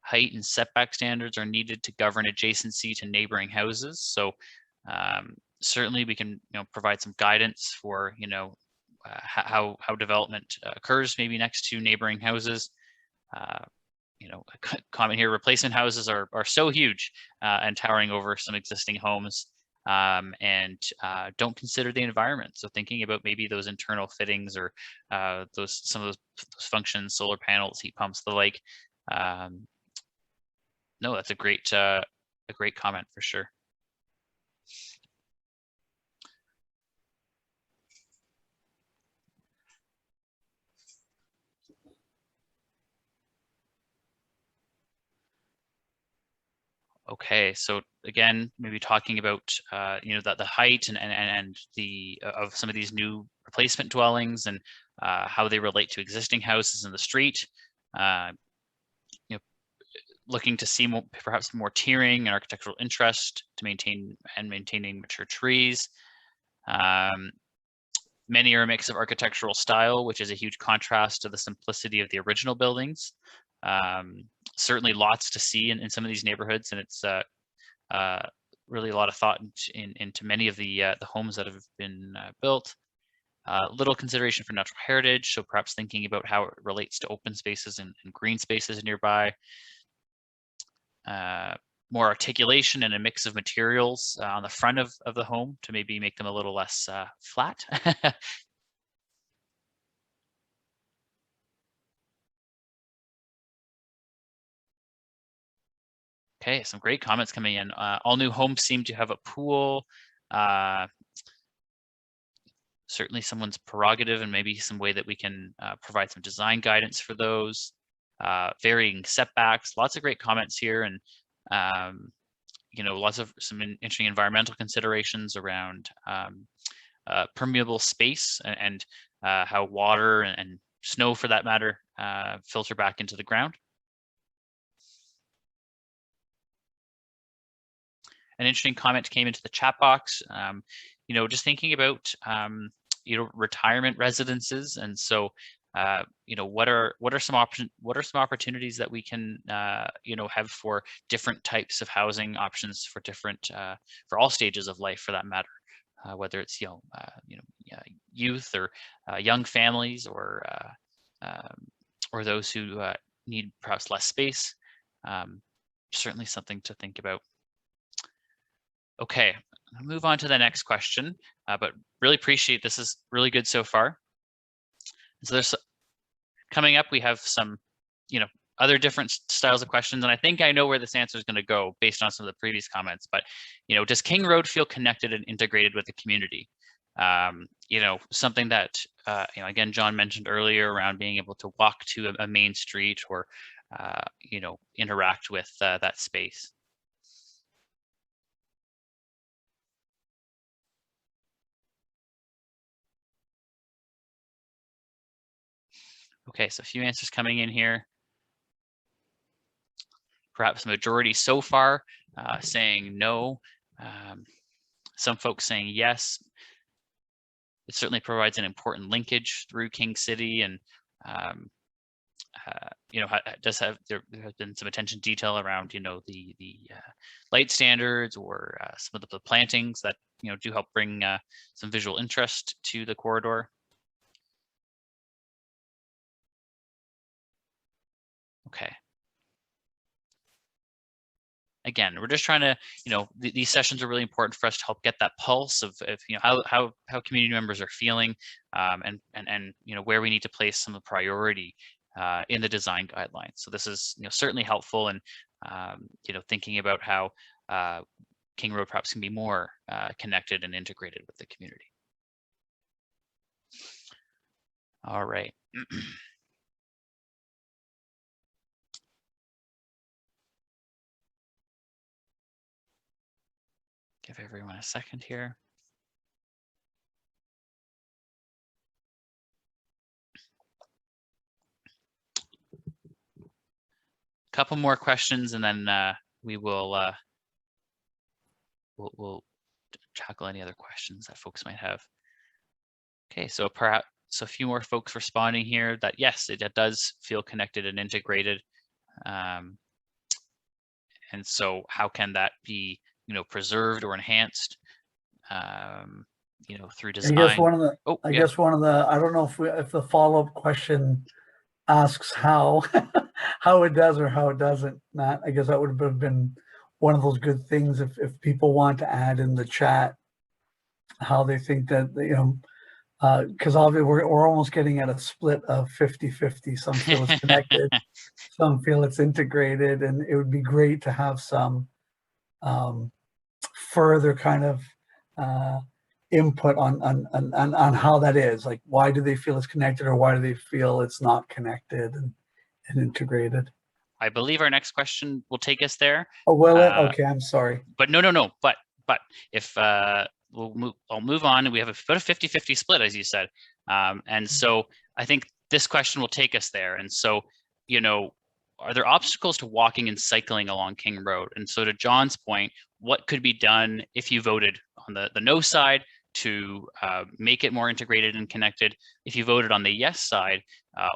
Height and setback standards are needed to govern adjacency to neighboring houses. So certainly we can provide some guidance for how development occurs maybe next to neighboring houses. A comment here: replacement houses are so huge and towering over some existing homes, and don't consider the environment. So thinking about maybe those internal fittings, or some of those functions, solar panels, heat pumps, the like. No, that's a great comment for sure. Okay, so again, maybe talking about that the height and the of some of these new replacement dwellings, and how they relate to existing houses in the street. Looking to see perhaps more tiering and architectural interest to maintaining mature trees. Many are a mix of architectural style, which is a huge contrast to the simplicity of the original buildings. Certainly lots to see in some of these neighborhoods, and it's really a lot of thought into many of the homes that have been built. Little consideration for natural heritage, so perhaps thinking about how it relates to open spaces and green spaces nearby. More articulation and a mix of materials on the front of the home to maybe make them a little less flat. Okay, some great comments coming in. All new homes seem to have a pool. Certainly someone's prerogative, and maybe some way that we can provide some design guidance for those. Varying setbacks, lots of great comments here, and lots of some interesting environmental considerations around permeable space, and how water and snow, for that matter, filter back into the ground. An interesting comment came into the chat box, just thinking about retirement residences, and so what are some opportunities that we can have for different types of housing options for different for all stages of life, for that matter, whether it's youth, or young families, or those who need perhaps less space. Certainly something to think about. Okay, I'll move on to the next question, but really appreciate this. Is really good so far. So there's coming up, we have some, other different styles of questions, and I think I know where this answer is going to go based on some of the previous comments. But, does King Road feel connected and integrated with the community? something that, again, John mentioned earlier around being able to walk to a main street or, interact with that space. Okay, so a few answers coming in here. Perhaps the majority so far saying no. Some folks saying yes. It certainly provides an important linkage through King City, and there has been some attention to detail around the light standards or some of the plantings that do help bring some visual interest to the corridor. Okay. Again, we're just trying to, these sessions are really important for us to help get that pulse of how community members are feeling, and where we need to place some of the priority in the design guidelines. So this is certainly helpful in thinking about how King Road perhaps can be more connected and integrated with the community. All right. Give everyone a second here. Couple more questions, and then we will we'll tackle any other questions that folks might have. Okay, so perhaps a few more folks responding here that yes, it does feel connected and integrated. And so how can that be preserved or enhanced through design? I guess one of the I don't know if the follow-up question asks how how it does or how it doesn't, Matt. I guess that would have been one of those good things if people want to add in the chat how they think that, because obviously we're almost getting at a split of 50-50. Some feel it's connected, some feel it's integrated, and it would be great to have some further kind of input on how that is. Like, why do they feel it's connected, or why do they feel it's not connected and integrated? I believe our next question will take us there. Oh, will it? Okay, I'm sorry. But no. But if I'll move on. We have about a 50-50 split, as you said. And so I think this question will take us there. And so, are there obstacles to walking and cycling along King Road? And so to John's point, what could be done if you voted on the no side to make it more integrated and connected? If you voted on the yes side,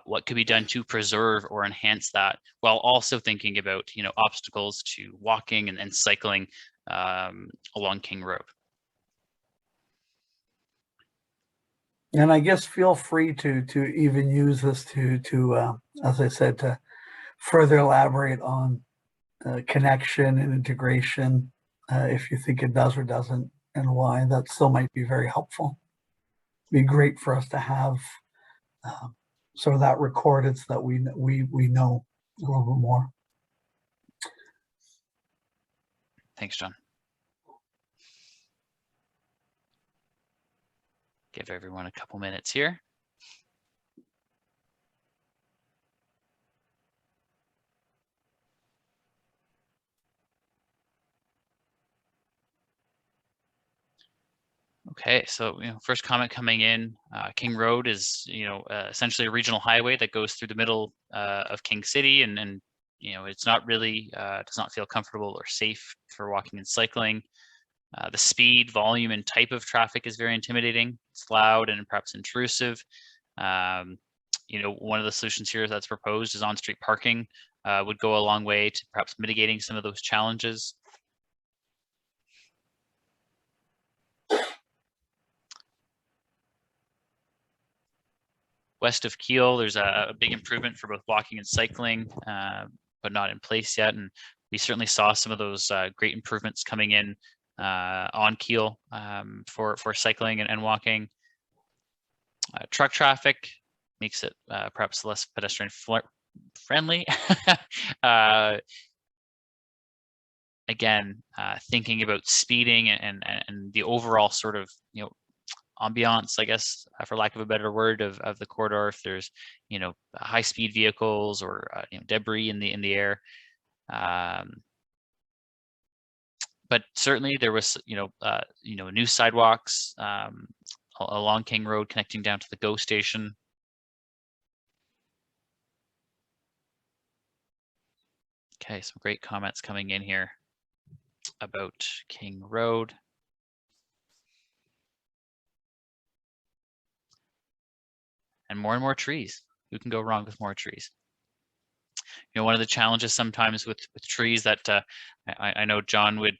what could be done to preserve or enhance that, while also thinking about obstacles to walking and cycling along King Road? And I guess feel free to even use this to as I said, to further elaborate on connection and integration, if you think it does or doesn't, and why. That still might be very helpful. Be great for us to have sort of that recorded, so that we know a little bit more. Thanks, John. Give everyone a couple minutes here. Okay, so first comment coming in, King Road is essentially a regional highway that goes through the middle of King City, and it's not really does not feel comfortable or safe for walking and cycling. The speed, volume, and type of traffic is very intimidating. It's loud and perhaps intrusive. One of the solutions here that's proposed is on-street parking would go a long way to perhaps mitigating some of those challenges. West of Kiel, there's a big improvement for both walking and cycling, but not in place yet. And we certainly saw some of those great improvements coming in on Kiel for cycling and walking. Truck traffic makes it perhaps less pedestrian friendly. Again, thinking about speeding and the overall sort of ambiance, I guess, for lack of a better word, of the corridor. If there's, high-speed vehicles or debris in the air. But certainly there was, new sidewalks along King Road connecting down to the GO station. Okay, some great comments coming in here about King Road. And more trees. Who can go wrong with more trees? One of the challenges sometimes with trees that I know John would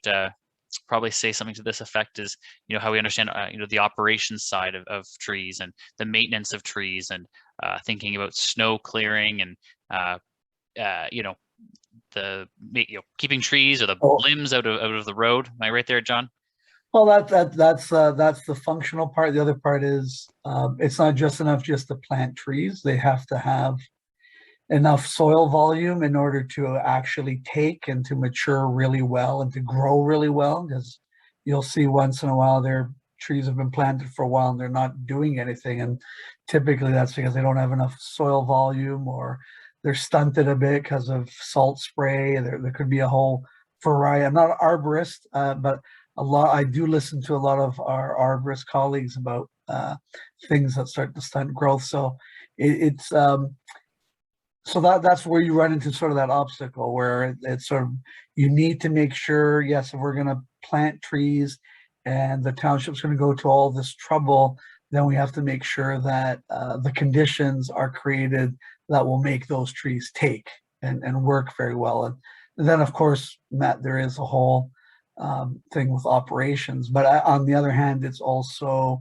probably say something to this effect is, how we understand, the operations side of trees and the maintenance of trees, and thinking about snow clearing and, keeping trees or the limbs out of the road. Am I right there, John? Well, that's the functional part. The other part is it's not just enough just to plant trees. They have to have enough soil volume in order to actually take and to mature really well and to grow really well. Because you'll see once in a while their trees have been planted for a while and they're not doing anything, and typically that's because they don't have enough soil volume, or they're stunted a bit because of salt spray. There could be a whole variety. I'm not an arborist, but I do listen to a lot of our arborist colleagues about things that start to stunt growth. So so that's where you run into sort of that obstacle where it's sort of, you need to make sure, yes, if we're going to plant trees and the township's going to go to all this trouble, then we have to make sure that the conditions are created that will make those trees take and work very well. And then, of course, Matt, there is a whole thing with operations. But on the other hand, it's also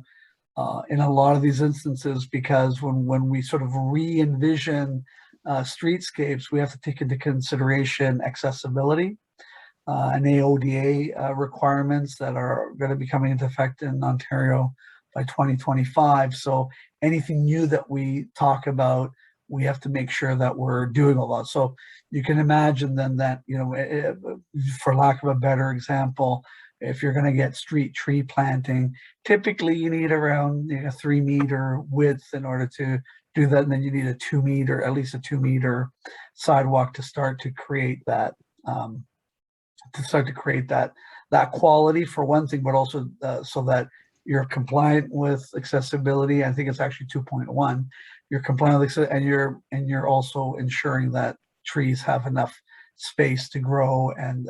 in a lot of these instances, because when we sort of re-envision streetscapes, we have to take into consideration accessibility and AODA requirements that are going to be coming into effect in Ontario by 2025. So anything new that we talk about, we have to make sure that we're doing a lot. So you can imagine then that, for lack of a better example, if you're going to get street tree planting, typically you need around 3 meter width in order to do that. And then you need a 2 meter, at least a 2 meter sidewalk to start to create that, that quality for one thing, but also so that you're compliant with accessibility. I think it's actually 2.1. You're compliant with and you're also ensuring that trees have enough space to grow and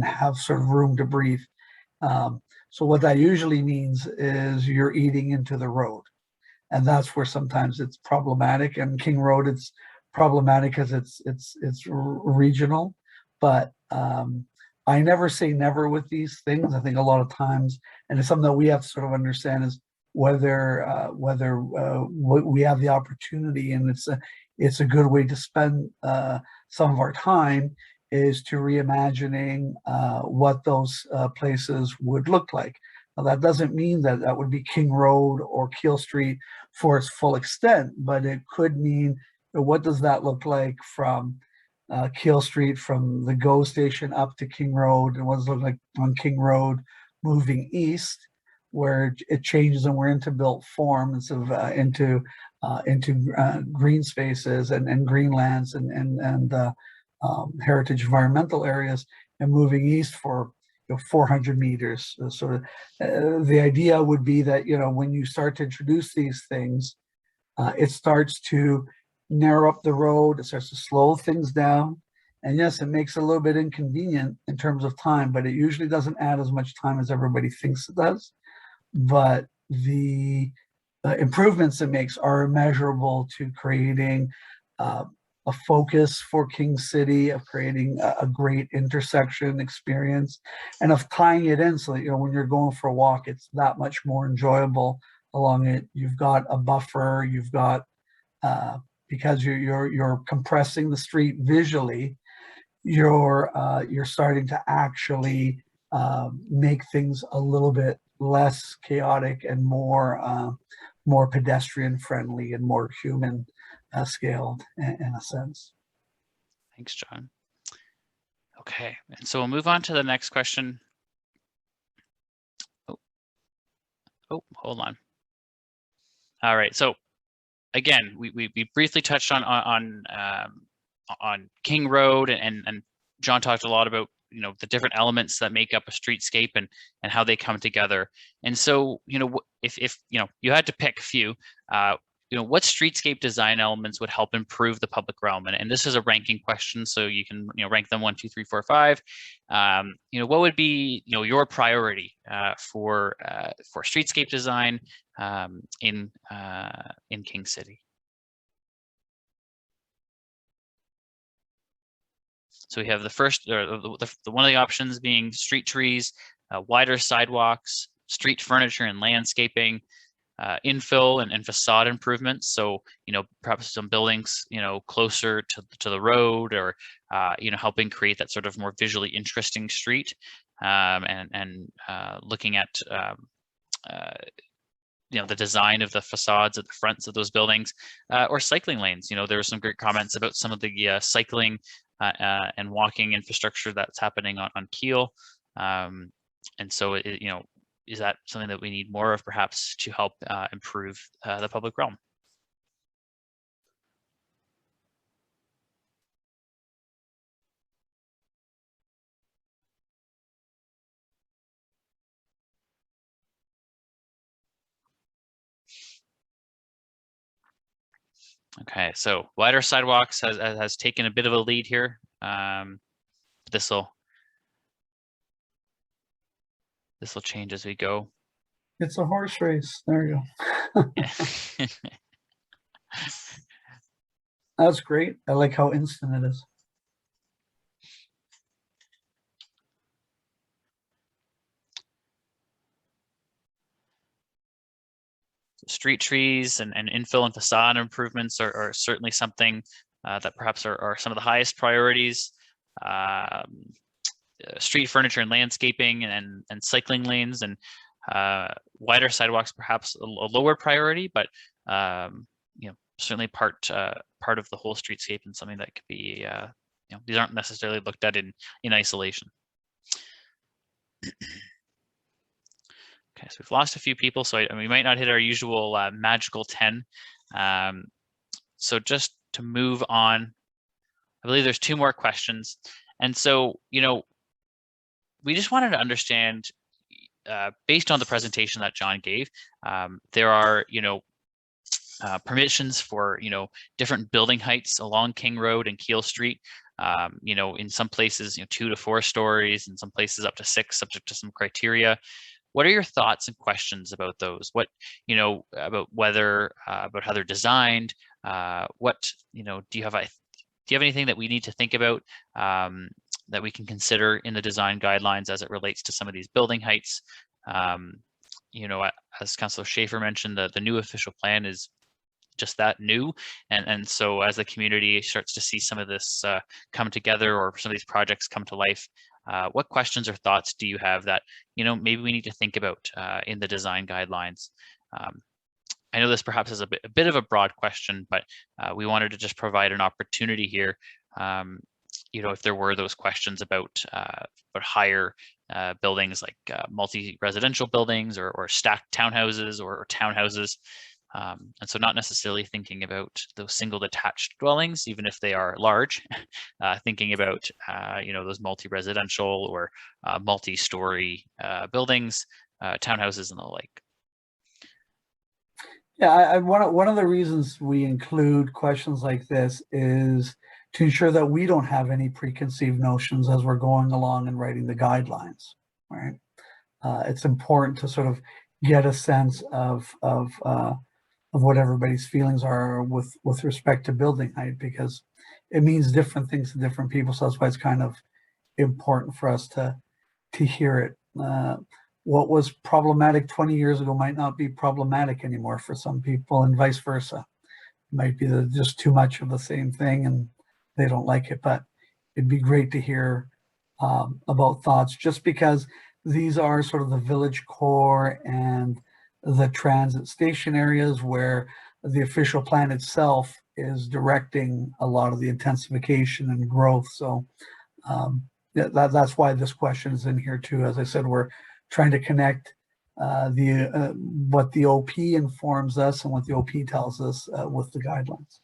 have sort of room to breathe. So what that usually means is you're eating into the road, and that's where sometimes it's problematic. And King Road, it's problematic because it's regional, but I never say never with these things. I think a lot of times, and it's something that we have to sort of understand, is whether we have the opportunity, and it's a good way to spend some of our time, is to reimagining what those places would look like. Now, that doesn't mean that that would be King Road or Keele Street for its full extent, but it could mean, what does that look like from Keele Street, from the GO station up to King Road, and what does it look like on King Road moving east, where it changes and we're into built form instead of into green spaces and greenlands and heritage environmental areas, and moving east for 400 meters. So the idea would be that when you start to introduce these things, it starts to narrow up the road, it starts to slow things down. And yes, it makes it a little bit inconvenient in terms of time, but it usually doesn't add as much time as everybody thinks it does. But the improvements it makes are immeasurable to creating a focus for King City, of creating a great intersection experience, and of tying it in so that when you're going for a walk, it's that much more enjoyable along it. You've got a buffer, you've got because you're compressing the street visually, you're starting to actually make things a little bit less chaotic and more pedestrian friendly and more human scaled in a sense. Thanks, John. Okay, and so we'll move on to the next question. Oh, hold on. All right, so again, we briefly touched on King Road, and John talked a lot about, you know, the different elements that make up a streetscape and how they come together. And so, you know, if you know, you had to pick a few, you know, what streetscape design elements would help improve the public realm? And this is a ranking question, so you can, you know, rank them 1, 2, 3, 4, 5. You know, what would be, you know, your priority for streetscape design in King City? So we have the first, or one of the options being street trees, wider sidewalks, street furniture and landscaping, infill and facade improvements. So, you know, perhaps some buildings, you know, closer to the road, or, you know, helping create that sort of more visually interesting street, and looking at, you know, the design of the facades at the fronts of those buildings, or cycling lanes. You know, there were some great comments about some of the cycling and walking infrastructure that's happening on Kiel. And so, you know, is that something that we need more of, perhaps, to help improve the public realm? Okay, so wider sidewalks has taken a bit of a lead here. This will change as we go. It's a horse race. There you go. That's great. I like how instant it is. Street trees and infill and facade improvements are certainly something that perhaps are some of the highest priorities. Street furniture and landscaping and cycling lanes and wider sidewalks, perhaps a lower priority, but you know, certainly part of the whole streetscape, and something that could be, you know, these aren't necessarily looked at in isolation. Okay, so we've lost a few people, so we might not hit our usual magical 10. So just to move on, I believe there's 2 more questions. And so, you know, we just wanted to understand, based on the presentation that John gave, there are, you know, permissions for, you know, different building heights along King Road and Kiel Street. You know, in some places, you know, 2 to 4 stories, in some places up to 6, subject to some criteria. What are your thoughts and questions about those? What, you know, about whether, about how they're designed? What, you know, do you have anything that we need to think about, that we can consider in the design guidelines as it relates to some of these building heights? You know, as Councillor Schaefer mentioned, the new official plan is just that, new, and so as the community starts to see some of this come together, or some of these projects come to life, what questions or thoughts do you have that, you know, maybe we need to think about in the design guidelines? I know this perhaps is a bit of a broad question, but we wanted to just provide an opportunity here. You know, if there were those questions about higher buildings, like multi-residential buildings, or stacked townhouses, or townhouses. And so not necessarily thinking about those single detached dwellings, even if they are large, thinking about, you know, those multi-residential or multi-story buildings, townhouses and the like. Yeah, one of the reasons we include questions like this is to ensure that we don't have any preconceived notions as we're going along and writing the guidelines, right? It's important to sort of get a sense of what everybody's feelings are with respect to building height, because it means different things to different people. So that's why it's kind of important for us to hear it. What was problematic 20 years ago might not be problematic anymore for some people, and vice versa. It might be just too much of the same thing and they don't like it. But it'd be great to hear about thoughts, just because these are sort of the village core and the transit station areas where the official plan itself is directing a lot of the intensification and growth. So that's why this question is in here too. As I said, we're trying to connect what the OP informs us and what the OP tells us with the guidelines.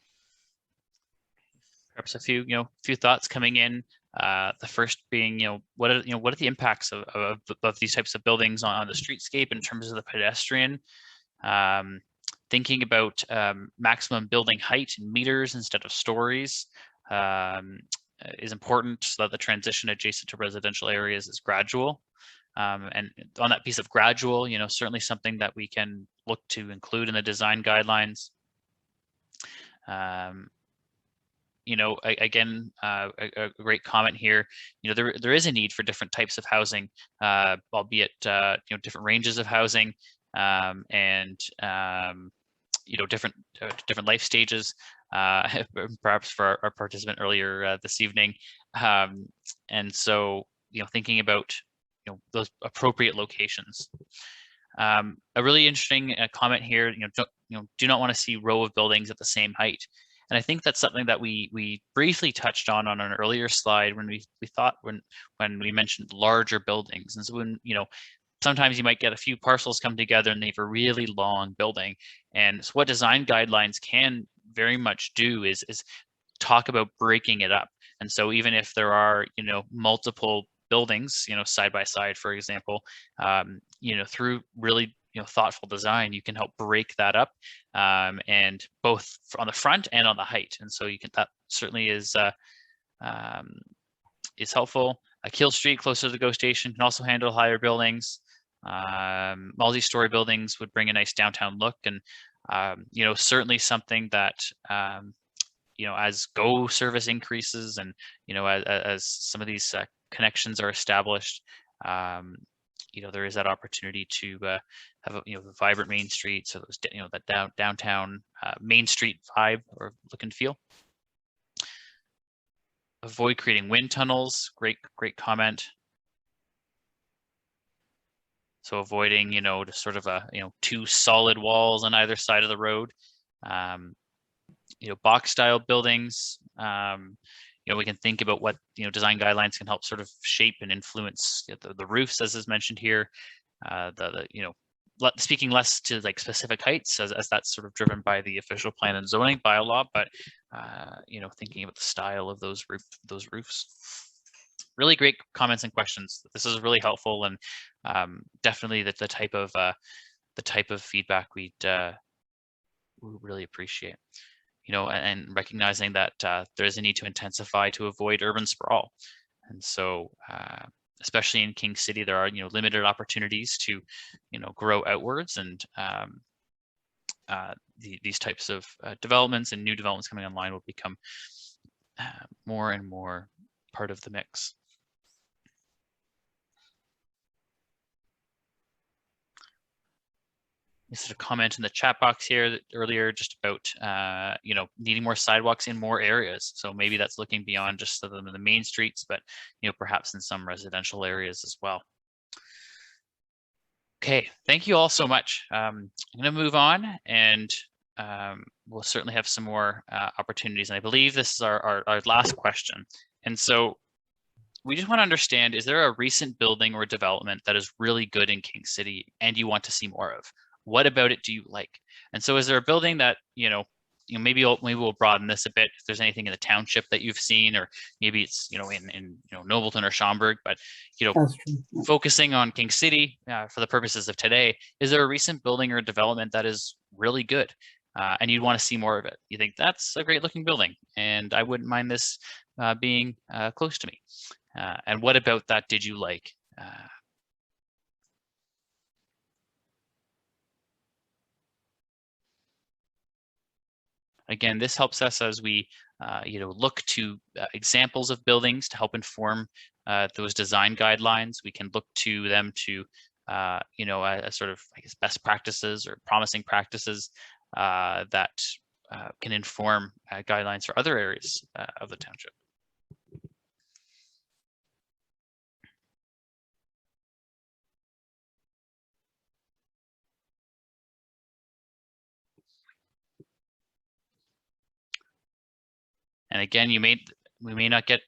Perhaps a few thoughts coming in. The first being, what are the impacts of these types of buildings on the streetscape in terms of the pedestrian? Thinking about maximum building height in meters instead of stories is important, so that the transition adjacent to residential areas is gradual. And on that piece of gradual, certainly something that we can look to include in the design guidelines. Again, a great comment here. There is a need for different types of housing, albeit different ranges of housing, and different life stages. Perhaps for our participant earlier this evening, and so thinking about those appropriate locations. A really interesting comment here. Do not want to see row of buildings at the same height. And I think that's something that we briefly touched on an earlier slide when we thought when we mentioned larger buildings. And so when sometimes you might get a few parcels come together and they have a really long building. And so what design guidelines can very much do is talk about breaking it up. And so even if there are multiple buildings side by side, for example, through really thoughtful design, you can help break that up, and both on the front and on the height. And so that certainly is helpful. Kiel Street, closer to the GO station, can also handle higher buildings. Multi-story buildings would bring a nice downtown look, and certainly something that as GO service increases, and as some of these connections are established, there is that opportunity to have a vibrant Main Street, so those that downtown Main Street vibe or look and feel. Avoid creating wind tunnels. Great comment. So avoiding just sort of two solid walls on either side of the road. Box style buildings. We can think about what design guidelines can help sort of shape and influence the roofs, as is mentioned here. Speaking less to like specific heights, as that's sort of driven by the official plan and zoning bylaw, but thinking about the style of those roofs. Really great comments and questions. This is really helpful, and definitely the type of feedback we really appreciate. And recognizing that there is a need to intensify to avoid urban sprawl. And so, especially in King City, there are limited opportunities to grow outwards, and these types of developments and new developments coming online will become more and more part of the mix. This is a comment in the chat box here earlier, just about needing more sidewalks in more areas. So maybe that's looking beyond just the main streets, but perhaps in some residential areas as well. Okay, thank you all so much. I'm going to move on, and we'll certainly have some more opportunities. And I believe this is our last question. And so we just want to understand: is there a recent building or development that is really good in King City and you want to see more of? What about it do you like? And so is there a building that, maybe we'll broaden this a bit. If there's anything in the township that you've seen, or maybe it's, in Nobleton or Schaumburg, but, focusing on King City for the purposes of today, is there a recent building or development that is really good and you'd want to see more of it? You think that's a great looking building and I wouldn't mind this being close to me. And what about that did you like? Again, this helps us as we look to examples of buildings to help inform those design guidelines. We can look to them to as sort of, I guess, best practices or promising practices that can inform guidelines for other areas of the township. And again, we may not get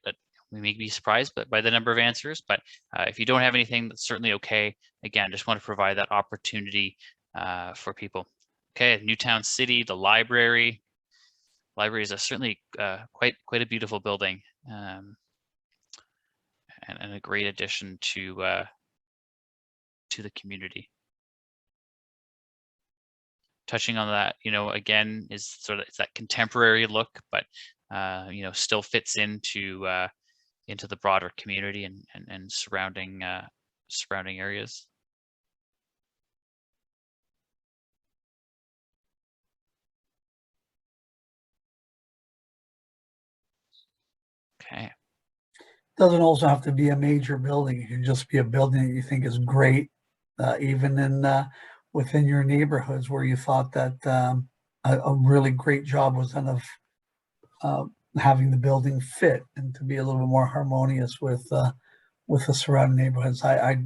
we may be surprised by the number of answers, but if you don't have anything, that's certainly okay. Again, just want to provide that opportunity for people. Okay, Newtown City, the library. Library is certainly quite a beautiful building, and a great addition to the community. Touching on that, again, is sort of, it's that contemporary look, but still fits into the broader community and surrounding areas. Okay. Doesn't also have to be a major building. It can just be a building that you think is great, even in within your neighborhoods where you thought that a really great job was done of having the building fit and to be a little bit more harmonious with the surrounding neighborhoods. I'd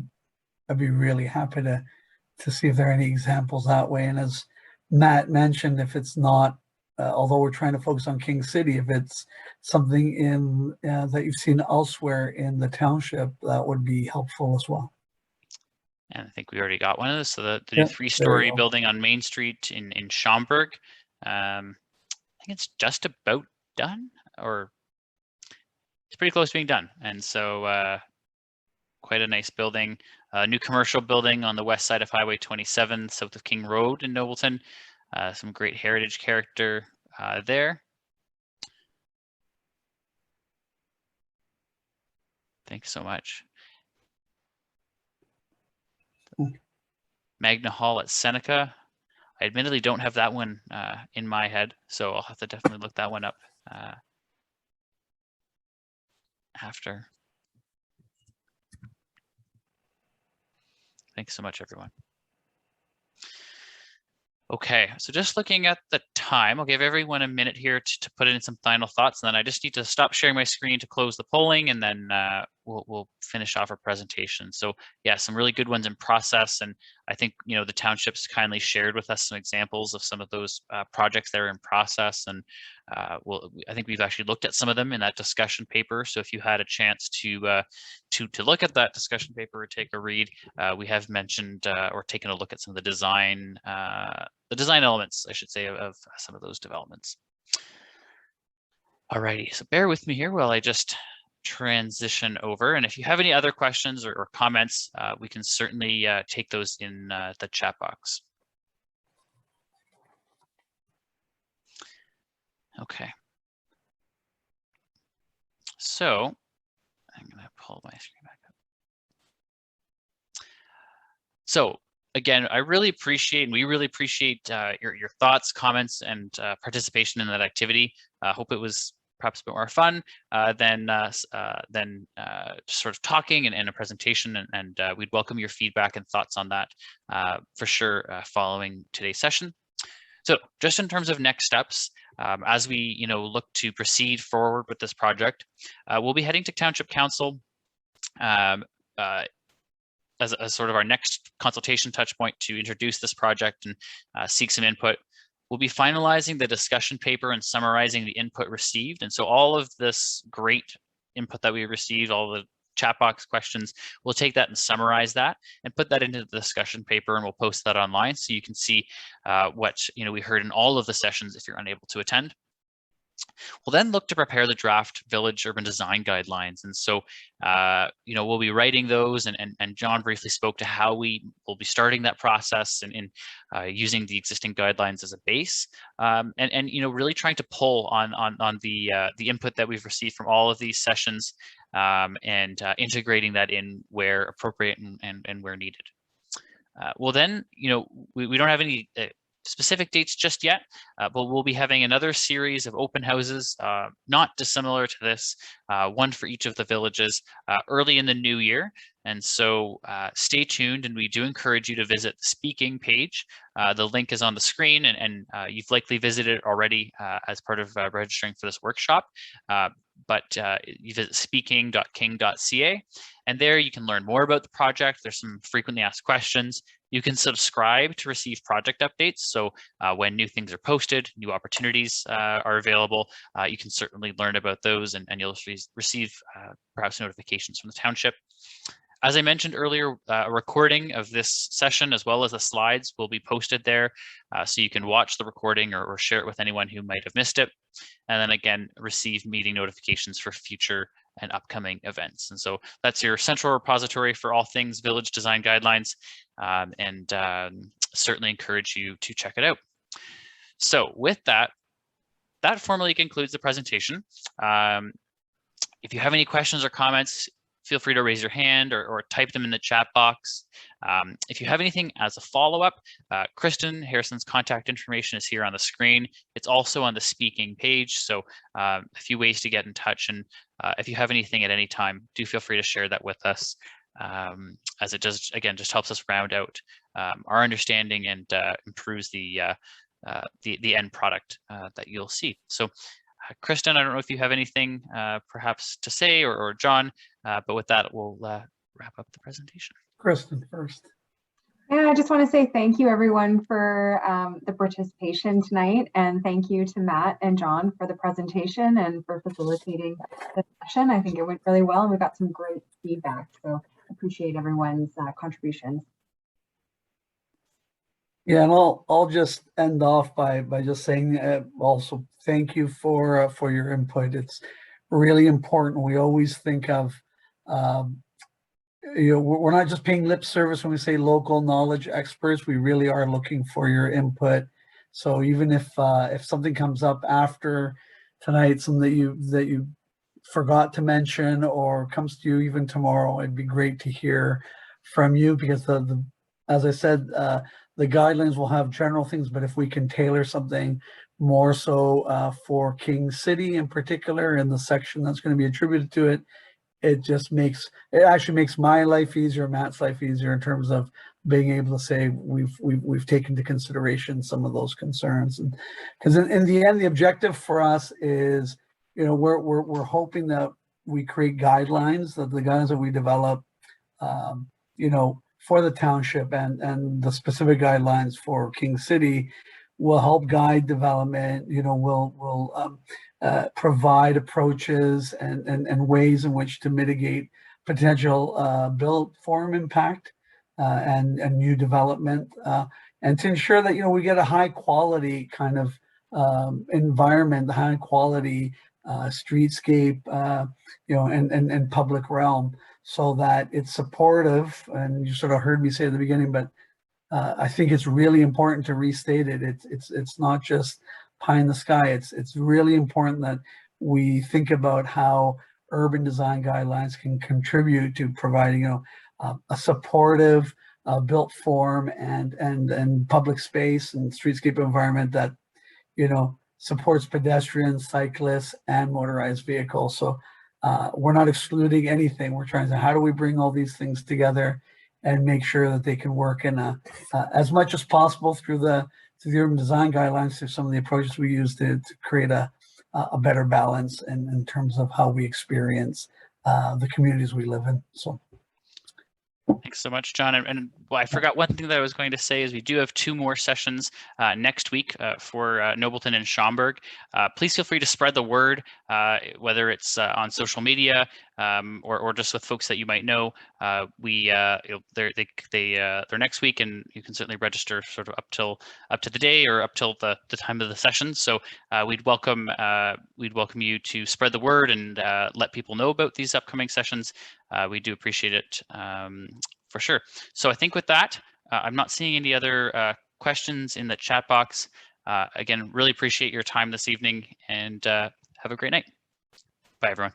be really happy to see if there are any examples that way. And as Matt mentioned, if it's not, although we're trying to focus on King City, if it's something in that you've seen elsewhere in the township, that would be helpful as well. And I think we already got one of those. So the new 3-story building on Main Street in Schaumburg. I think it's just about done, or it's pretty close to being done. And so quite a nice building. New commercial building on the west side of Highway 27, south of King Road in Nobleton. Some great heritage character there. Thanks so much. Magna Hall at Seneca. I admittedly don't have that one in my head, so I'll have to definitely look that one up after. Thanks so much, everyone. Okay, so just looking at the time, I'll give everyone a minute here to put in some final thoughts, and then I just need to stop sharing my screen to close the polling, and then we'll finish off our presentation. So yeah, some really good ones in process, and I think the townships kindly shared with us some examples of some of those projects that are in process, and I think we've actually looked at some of them in that discussion paper. So if you had a chance to look at that discussion paper or take a read, we have mentioned or taken a look at some of the design elements, I should say, of some of those developments. Alrighty, so bear with me here while I just transition over. And if you have any other questions or comments, we can certainly take those in the chat box. Okay. So I'm going to pull my screen back up. So again, I really appreciate, and we really appreciate your thoughts, comments, and participation in that activity. Hope it was perhaps a bit more fun than sort of talking and a presentation, and we'd welcome your feedback and thoughts on that for sure following today's session. So just in terms of next steps, as we look to proceed forward with this project, we'll be heading to Township Council as sort of our next consultation touch point to introduce this project and seek some input. We'll be finalizing the discussion paper and summarizing the input received. And so all of this great input that we received, all the chat box questions, we'll take that and summarize that and put that into the discussion paper, and we'll post that online so you can see what we heard in all of the sessions if you're unable to attend. We'll then look to prepare the draft village urban design guidelines. And so, we'll be writing those, and John briefly spoke to how we will be starting that process and using the existing guidelines as a base, and really trying to pull on the input that we've received from all of these sessions, and integrating that in where appropriate and where needed. Well, then, we don't have any specific dates just yet, but we'll be having another series of open houses, not dissimilar to this, one for each of the villages early in the new year. And so stay tuned, and we do encourage you to visit the speaking page. The link is on the screen, and you've likely visited it already as part of registering for this workshop. but you visit speaking.king.ca, and there you can learn more about the project. There's some frequently asked questions. You can subscribe to receive project updates. So when new things are posted, new opportunities are available, you can certainly learn about those, and you'll receive perhaps notifications from the township. As I mentioned earlier, a recording of this session as well as the slides will be posted there, so you can watch the recording or share it with anyone who might have missed it. And then again, receive meeting notifications for future and upcoming events. And so that's your central repository for all things Village Design Guidelines, and certainly encourage you to check it out. So with that, that formally concludes the presentation. If you have any questions or comments, feel free to raise your hand or type them in the chat box. If you have anything as a follow-up, Kristen Harrison's contact information is here on the screen. It's also on the speaking page, so a few ways to get in touch. And if you have anything at any time, do feel free to share that with us, as it does, again, just helps us round out our understanding and improves the end product that you'll see. So Kristen, I don't know if you have anything perhaps to say, or John, but with that, we'll wrap up the presentation. Kristen first. Yeah, I just want to say thank you everyone for the participation tonight, and thank you to Matt and John for the presentation and for facilitating the session. I think it went really well, and we got some great feedback, so appreciate everyone's contributions. Yeah, and I'll just end off by just saying also thank you for your input. It's really important. We always think of we're not just paying lip service when we say local knowledge experts. We really are looking for your input. So even if something comes up after tonight, something that you forgot to mention or comes to you even tomorrow, it'd be great to hear from you, because as I said, the guidelines will have general things, but if we can tailor something more so for King City in particular, in the section that's going to be attributed to it, it actually makes my life easier, Matt's life easier, in terms of being able to say we've taken into consideration some of those concerns. And because in the end, the objective for us is, we're hoping that we create guidelines, that the guidelines that we develop, for the township and the specific guidelines for King City will help guide development, will provide approaches and ways in which to mitigate potential built form impact and new development, and to ensure that, we get a high quality kind of environment, high quality streetscape, and public realm, so that it's supportive. And you sort of heard me say at the beginning, but I think it's really important to restate it. It's not just pie in the sky. It's really important that we think about how urban design guidelines can contribute to providing, a supportive built form and public space and streetscape environment that, supports pedestrians, cyclists, and motorized vehicles. So we're not excluding anything. We're trying to say, how do we bring all these things together and make sure that they can work in as much as possible through the urban design guidelines, through some of the approaches we use to create a better balance in terms of how we experience the communities we live in. So. Thanks so much, John. And well, I forgot one thing that I was going to say is we do have 2 more sessions next week for Nobleton and Schaumburg. Please feel free to spread the word, whether it's on social media or just with folks that you might know. They're next week, and you can certainly register sort of up to the day or up till the time of the session. So we'd welcome you to spread the word and let people know about these upcoming sessions. We do appreciate it for sure. So I think with that, I'm not seeing any other questions in the chat box. Again, really appreciate your time this evening, and have a great night. Bye, everyone.